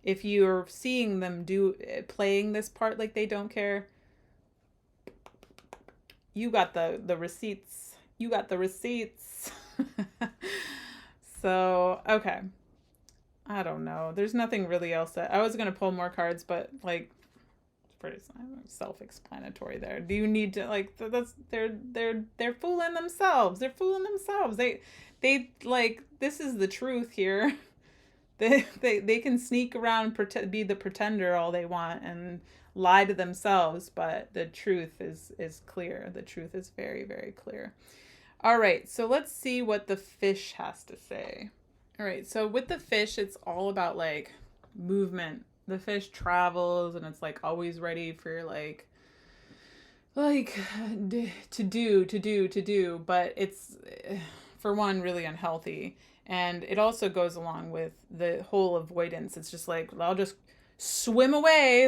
if you're seeing them playing this part like they don't care, you got the receipts. You got the receipts. So, okay. I don't know. There's nothing really else I was going to pull more cards, but like, it's pretty self-explanatory there. Do you need to, like, they're fooling themselves. They're fooling themselves. They like, this is the truth here. They can sneak around, be the pretender all they want and lie to themselves, but the truth is clear. The truth is very, very clear. All right, so let's see what the fish has to say. All right, so with the fish, it's all about like movement. The fish travels, and it's like always ready for like to do, but it's, for one, really unhealthy. And it also goes along with the whole avoidance. It's just like, I'll just swim away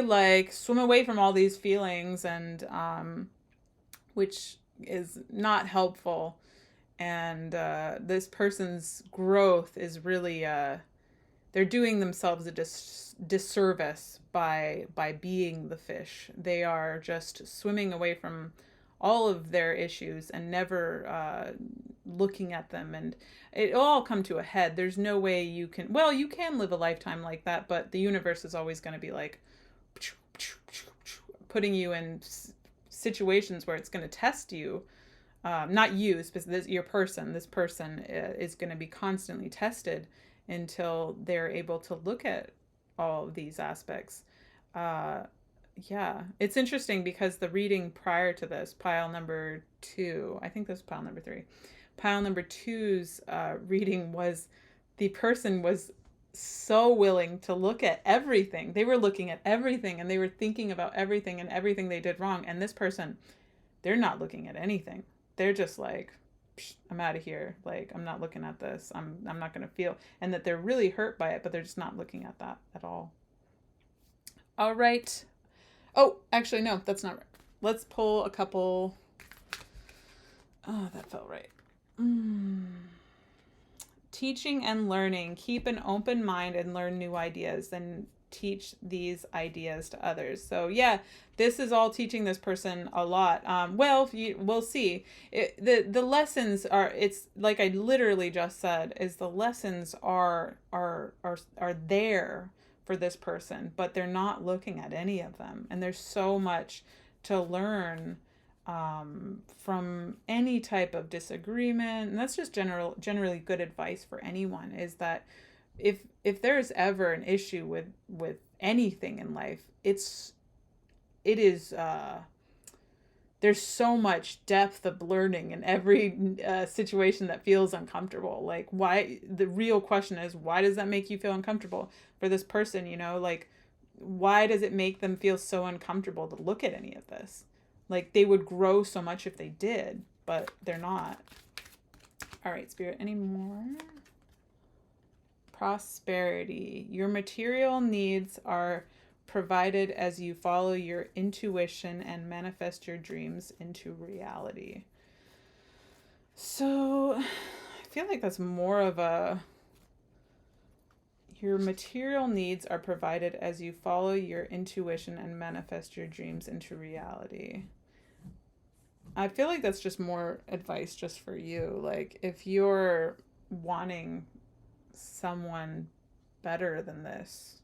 from all these feelings, and which is not helpful. And this person's growth is really, they're doing themselves a disservice by being the fish. They are just swimming away from all of their issues and never looking at them, and it'll all come to a head. There's no way you can live a lifetime like that, but the universe is always going to be like putting you in situations where it's going to test you not you, your person. This person is going to be constantly tested until they're able to look at all of these aspects. Uh, yeah, it's interesting because the reading prior to this, pile number 2, I think this was pile number 3. Pile number 2's reading was the person was so willing to look at everything. They were looking at everything and they were thinking about everything and everything they did wrong. And this person, they're not looking at anything. They're just like, I'm out of here. Like, I'm not looking at this. I'm not going to feel. And that they're really hurt by it, but they're just not looking at that at all. All right. Oh, actually, no, that's not right. Let's pull a couple. Oh, that felt right. Teaching and learning. Keep an open mind and learn new ideas and teach these ideas to others. So yeah, this is all teaching this person a lot. We'll see. The lessons are, it's like I literally just said, is the lessons are there for this person, but they're not looking at any of them. And there's so much to learn from any type of disagreement. And that's just generally good advice for anyone, is that if there's ever an issue with anything in life, it is there's so much depth of learning in every situation that feels uncomfortable. Like, why, the real question is, why does that make you feel uncomfortable? For this person, like, why does it make them feel so uncomfortable to look at any of this? Like, they would grow so much if they did, but they're not. All right, Spirit, any more? Prosperity. Your material needs are provided as you follow your intuition and manifest your dreams into reality. So I feel like that's more of a, your material needs are provided as you follow your intuition and manifest your dreams into reality. I feel like that's just more advice just for you. Like, if you're wanting someone better than this,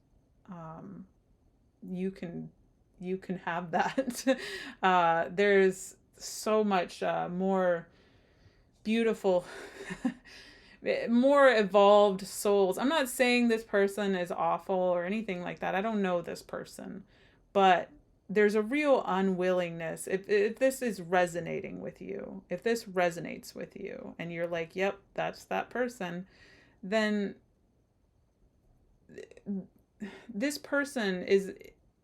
you can have that. There's so much more beautiful more evolved souls. I'm not saying this person is awful or anything like that. I don't know this person, but there's a real unwillingness. If this is resonating with you, if this resonates with you and you're like, yep, that's that person, then this person is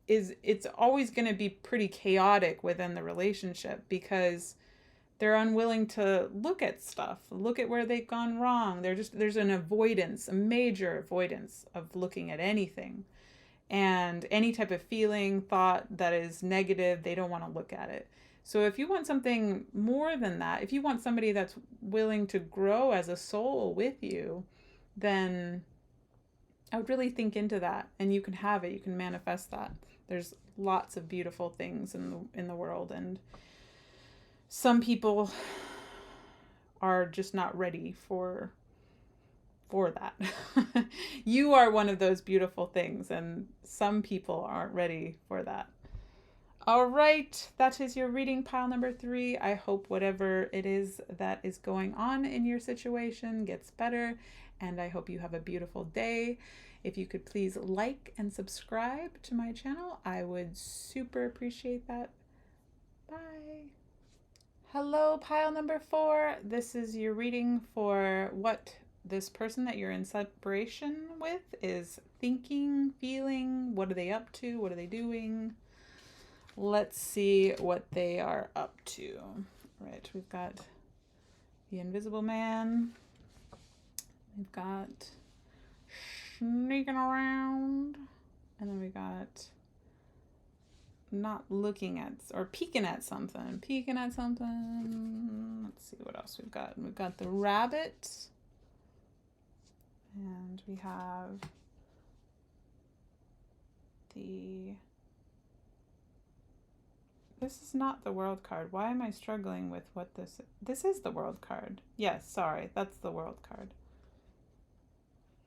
it's always going to be pretty chaotic within the relationship, because they're unwilling to look at stuff, look at where they've gone wrong. There's an avoidance, a major avoidance of looking at anything. And any type of feeling, thought that is negative, they don't want to look at it. So if you want something more than that, if you want somebody that's willing to grow as a soul with you, then I would really think into that, and you can have it, you can manifest that. There's lots of beautiful things in the world, and some people are just not ready for that. You are one of those beautiful things, and some people aren't ready for that. All right, that is your reading, pile number 3. I hope whatever it is that is going on in your situation gets better, and I hope you have a beautiful day. If you could please like and subscribe to my channel, I would super appreciate that. Bye. Hello, pile number 4. This is your reading for what this person that you're in separation with is thinking, feeling. What are they up to? What are they doing? Let's see what they are up to. All right, we've got the Invisible Man. We've got sneaking around. And then we got not looking at, or peeking at something. Let's see what else we've got. We've got the Rabbit. And we have this is not the World card. Why am I struggling with what this is the World card. Yes, sorry, that's the World card.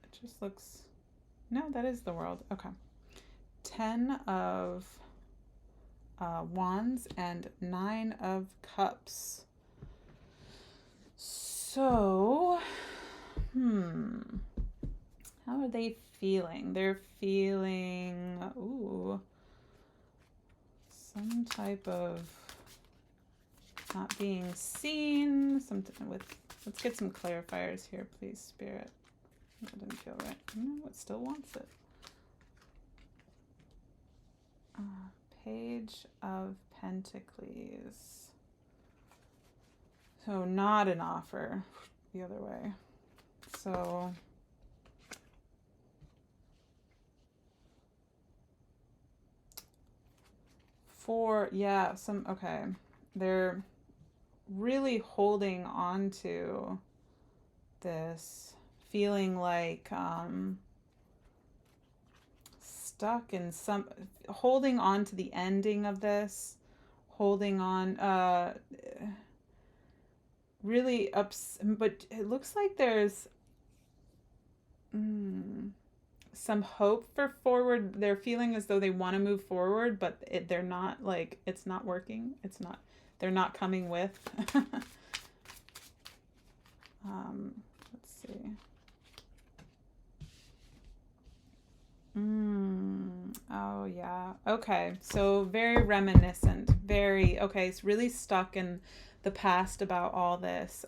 It just looks, no, that is the World. Okay. 10 of Wands and 9 of Cups. So, how are they feeling? They're feeling, some type of not being seen, something with, let's get some clarifiers here, please, Spirit. That didn't feel right. No, it still wants it. Page of Pentacles. So not an offer, the other way. So okay. They're really holding on to this, feeling like stuck in some, holding on to the ending of this, holding on, really but it looks like there's some hope for forward. They're feeling as though they want to move forward, but they're not, like, it's not working. They're not coming with. Let's see. Oh yeah. Okay. So very reminiscent. Okay. It's really stuck in the past about all this.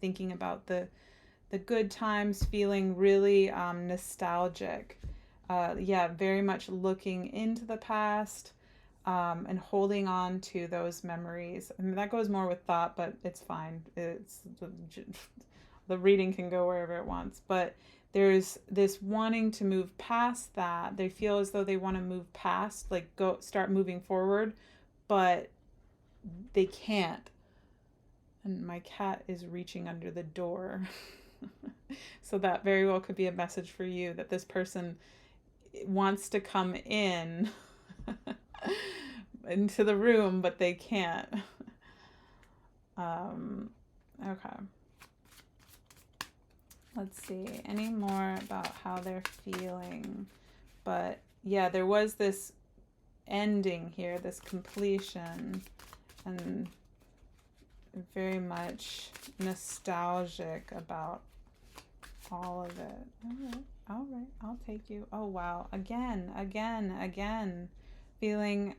Thinking about the good times, feeling really nostalgic. Yeah, very much looking into the past and holding on to those memories. I mean, that goes more with thought, but it's fine. It's the reading can go wherever it wants. But there's this wanting to move past that. They feel as though they want to move past, like start moving forward, but they can't. And my cat is reaching under the door. So that very well could be a message for you, that this person wants to come in into the room, but they can't. Okay. Let's see. Any more about how they're feeling? But yeah, there was this ending here, this completion, and very much nostalgic about all of it. All right, I'll take you. Oh wow, again, feeling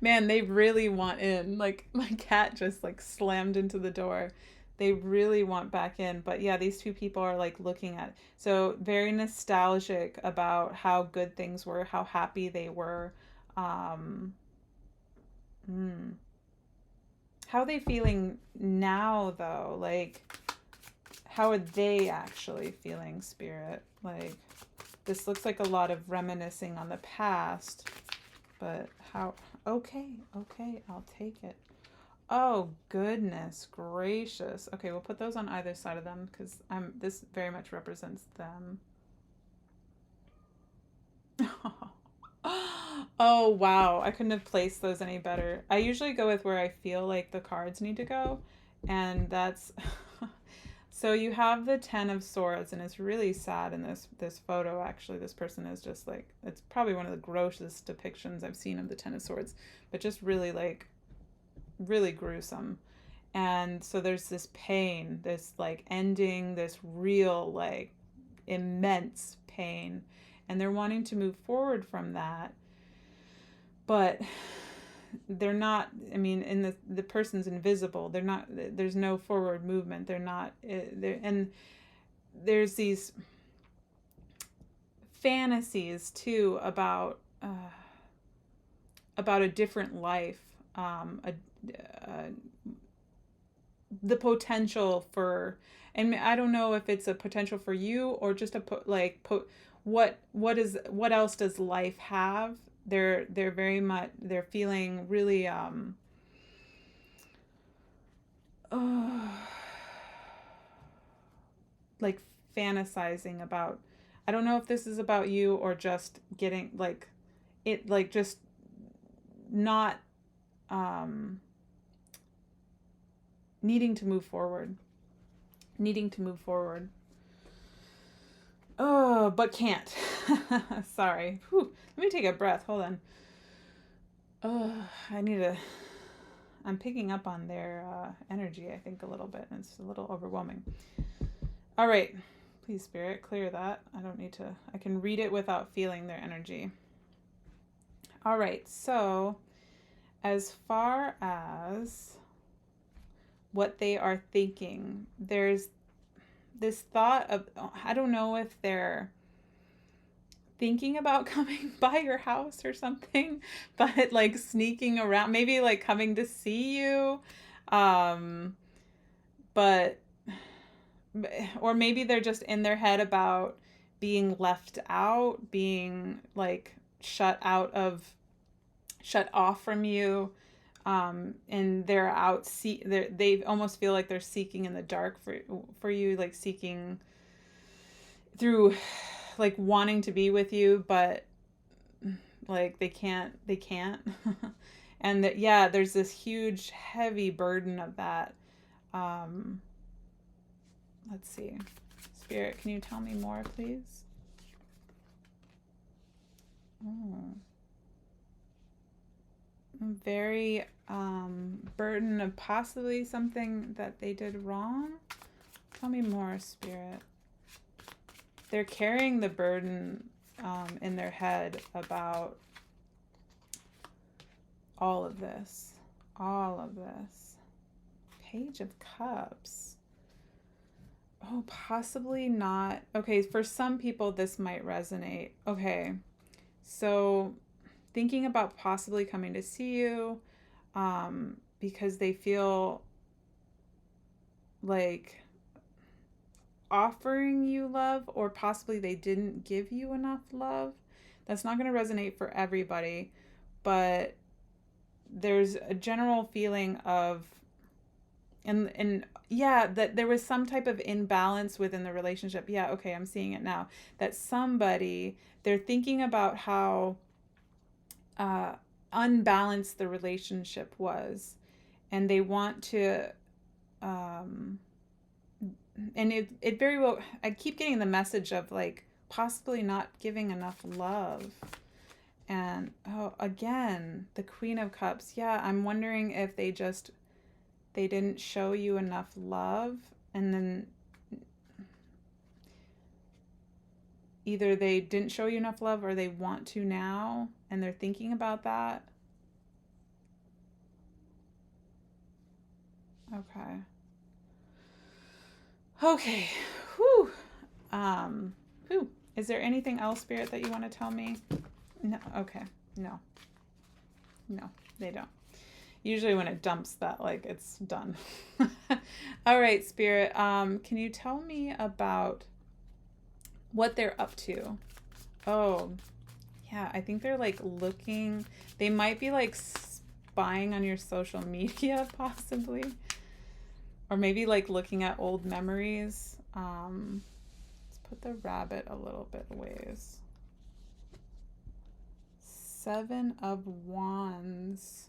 man, they really want in. Like, my cat just like slammed into the door. They really want back in. But yeah, these two people are like looking at it. So very nostalgic about how good things were, how happy they were. How are they feeling now though? Like, how are they actually feeling, Spirit? Like, this looks like a lot of reminiscing on the past, but how? Okay, I'll take it. Oh, goodness gracious. Okay, we'll put those on either side of them because this very much represents them. Oh, wow. I couldn't have placed those any better. I usually go with where I feel like the cards need to go, and that's... So you have the Ten of Swords, and it's really sad in this photo, actually. This person is just like, it's probably one of the grossest depictions I've seen of the Ten of Swords, but just really, like, really gruesome. And so there's this pain, this, like, ending, this real, like, immense pain. And they're wanting to move forward from that. But they're not, I mean, in the person's invisible. They're not, there's no forward movement. They're not, and there's these fantasies too about a different life, the potential for, and I don't know if it's a potential for you or just what else does life have? They're very much, they're feeling really like fantasizing about, I don't know if this is about you or just getting like it, like just not needing to move forward. Oh, but can't. Sorry. Whew. Let me take a breath. Hold on. Oh, I'm picking up on their energy, I think, a little bit, and it's a little overwhelming. All right. Please, Spirit, clear that. I don't need to, I can read it without feeling their energy. All right. So, as far as what they are thinking, there's this thought of, I don't know if they're thinking about coming by your house or something, but like sneaking around, maybe like coming to see you. Um, but, or maybe they're just in their head about being left out, being like shut off from you. And they're out, they almost feel like they're seeking in the dark for you, like seeking through, like wanting to be with you, but like they can't. And that, yeah, there's this huge heavy burden of that. um let's see, Spirit, can you tell me more, please? Oh, very burden of possibly something that they did wrong. Tell me more, Spirit. They're carrying the burden in their head about all of this. All of this. Page of Cups. Oh, possibly not. Okay, for some people this might resonate. Okay, so thinking about possibly coming to see you because they feel like offering you love, or possibly they didn't give you enough love. That's not going to resonate for everybody, but there's a general feeling of, and yeah, that there was some type of imbalance within the relationship. Yeah, okay, I'm seeing it now. That somebody, they're thinking about how unbalanced the relationship was, and they want to and it very well, I keep getting the message of like possibly not giving enough love. And oh, again, the Queen of Cups. Yeah, I'm wondering if they didn't show you enough love, and then either they didn't show you enough love or they want to now and they're thinking about that. Okay. Okay. Whew. Whew. Is there anything else, Spirit, that you want to tell me? No. Okay. No. No, they don't. Usually when it dumps that, like, it's done. All right, Spirit. Can you tell me about what they're up to? Oh, yeah, I think they're like looking, they might be like spying on your social media, possibly. Or maybe like looking at old memories. Let's put the rabbit a little bit ways. 7 of Wands.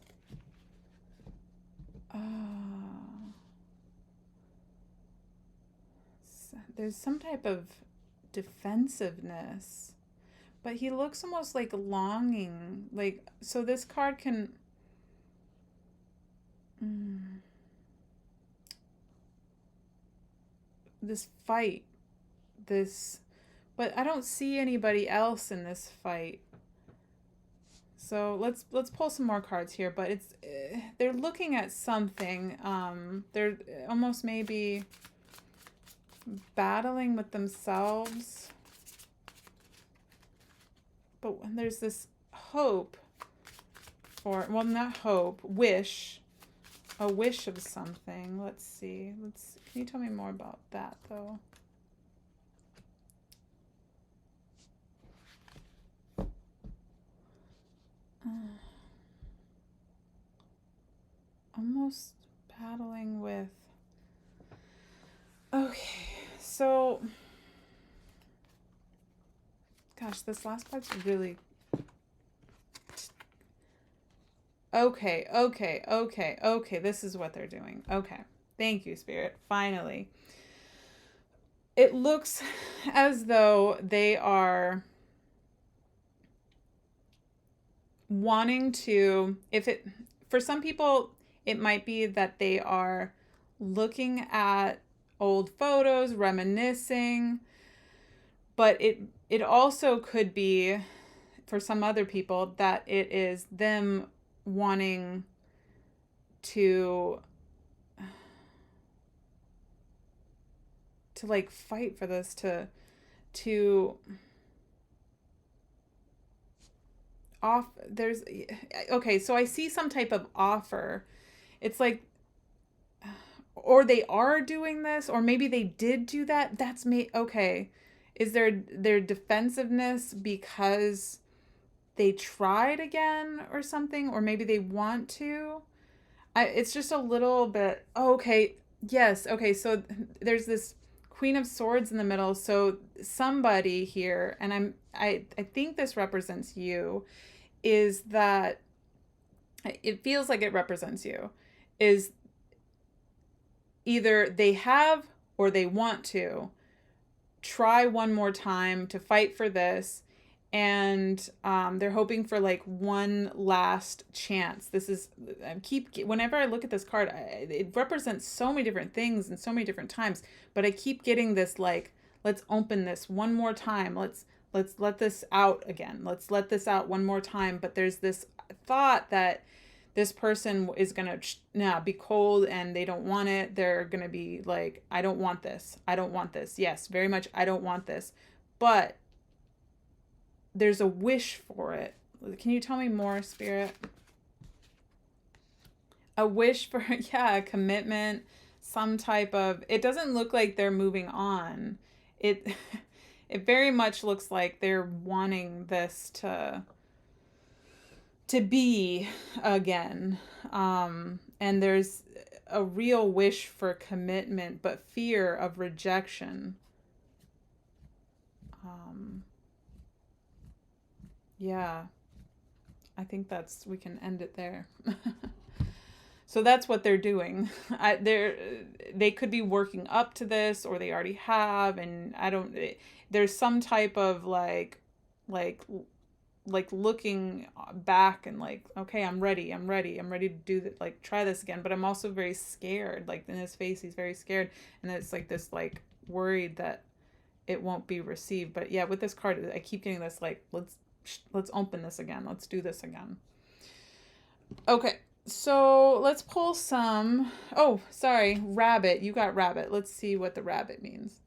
There's some type of defensiveness, but he looks almost like longing. Like, so this card can... this fight, but I don't see anybody else in this fight. So let's pull some more cards here, but it's they're looking at something. They're almost maybe battling with themselves. But there's this hope for, well, not hope, wish, a wish of something. Let's see. Can you tell me more about that, though? Almost battling with... Okay, so... Gosh, this last part's really... Okay, this is what they're doing. Okay, thank you, Spirit. Finally. It looks as though they are wanting to, for some people, it might be that they are looking at old photos, reminiscing, but it also could be for some other people that it is them wanting to like fight for this, to off there's okay, so I see some type of offer. It's like, or they are doing this, or maybe they did do that. That's me. Okay, is their defensiveness because they tried again or something, or maybe they want to. It's just a little bit. Oh, okay, yes, okay. So there's this Queen of Swords in the middle. So somebody here, and I think this represents you, is that it feels like it represents you, is either they have or they want to try one more time to fight for this, and they're hoping for like one last chance. This is, whenever I look at this card, it represents so many different things and so many different times, but I keep getting this like, let's open this one more time, let's let this out again, let's let this out one more time. But there's this thought that this person is gonna be cold and they don't want it. They're gonna be like, I don't want this, I don't want this, yes, very much I don't want this, but there's a wish for it. Can you tell me more, Spirit? A wish for, yeah, a commitment, some type of, it doesn't look like they're moving on. It it very much looks like they're wanting this to be again. And there's a real wish for commitment, but fear of rejection. Yeah, I think we can end it there. So that's what they're doing. They could be working up to this, or they already have, and there's some type of like looking back and like, okay, I'm ready to do that, like try this again, but I'm also very scared. Like in his face, he's very scared, and it's like this, like worried that it won't be received. But yeah, with this card, I keep getting this like, let's open this again, let's do this again. Okay, so let's pull some, oh sorry, rabbit. You got rabbit. Let's see what the rabbit means.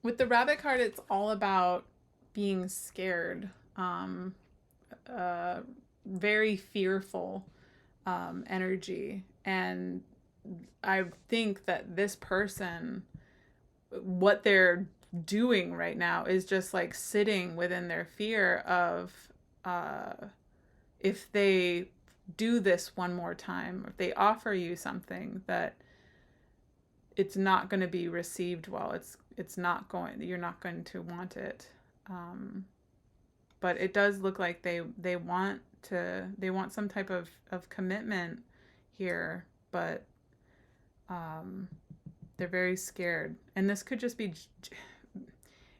With the rabbit card, it's all about being scared, very fearful energy. And I think that this person, what they're doing right now is just like sitting within their fear of, if they do this one more time, if they offer you something, that it's not going to be received well. It's not going, you're not going to want it. But it does look like they want some type of commitment here, but they're very scared. And this could just be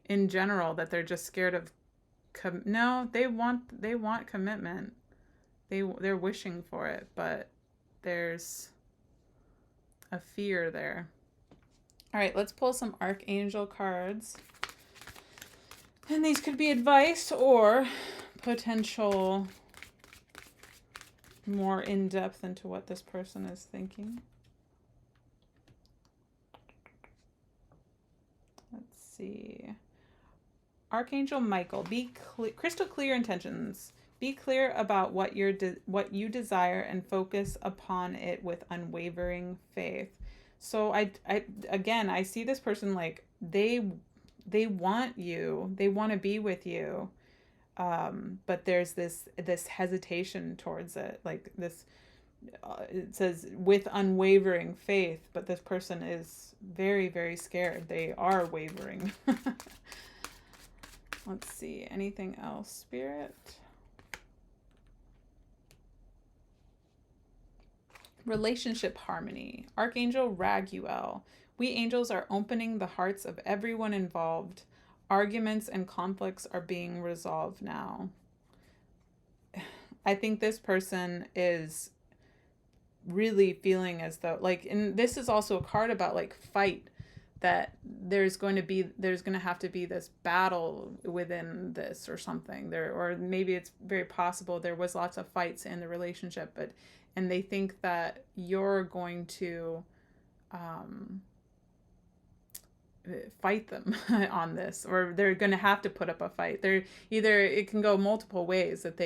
in general, that they're just scared of no, they want commitment. They're wishing for it, but there's a fear there. All right, let's pull some Archangel cards. And these could be advice or potential more in-depth into what this person is thinking. Let's see. Archangel Michael, be crystal clear intentions. Be clear about what you desire and focus upon it with unwavering faith. So I see this person like they want you, they want to be with you, but there's this hesitation towards it, like this. It says with unwavering faith, but this person is very, very scared. They are wavering. Let's see, anything else, Spirit? Relationship harmony. Archangel Raguel. We angels are opening the hearts of everyone involved. Arguments and conflicts are being resolved now. I think this person is really feeling as though, like, and this is also a card about like fight, that there's going to have to be this battle within this or something there, or maybe it's very possible there was lots of fights in the relationship, but and they think that you're going to fight them on this, or they're going to have to put up a fight. They're either, it can go multiple ways, that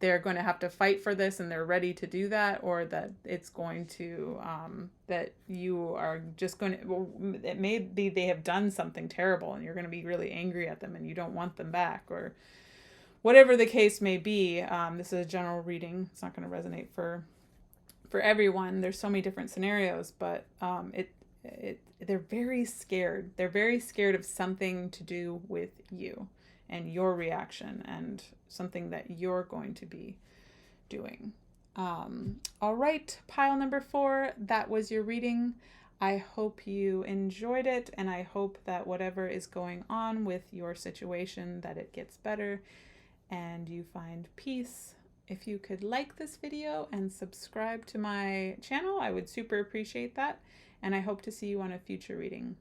they're going to have to fight for this and they're ready to do that, or that it's going to that you are just going to, well, it may be they have done something terrible and you're going to be really angry at them and you don't want them back, or whatever the case may be. This is a general reading. It's not going to resonate for everyone. There's so many different scenarios, but they're very scared. They're very scared of something to do with you and your reaction and something that you're going to be doing. All right, pile number 4, that was your reading. I hope you enjoyed it, and I hope that whatever is going on with your situation, that it gets better and you find peace. If you could like this video and subscribe to my channel, I would super appreciate that. And I hope to see you on a future reading.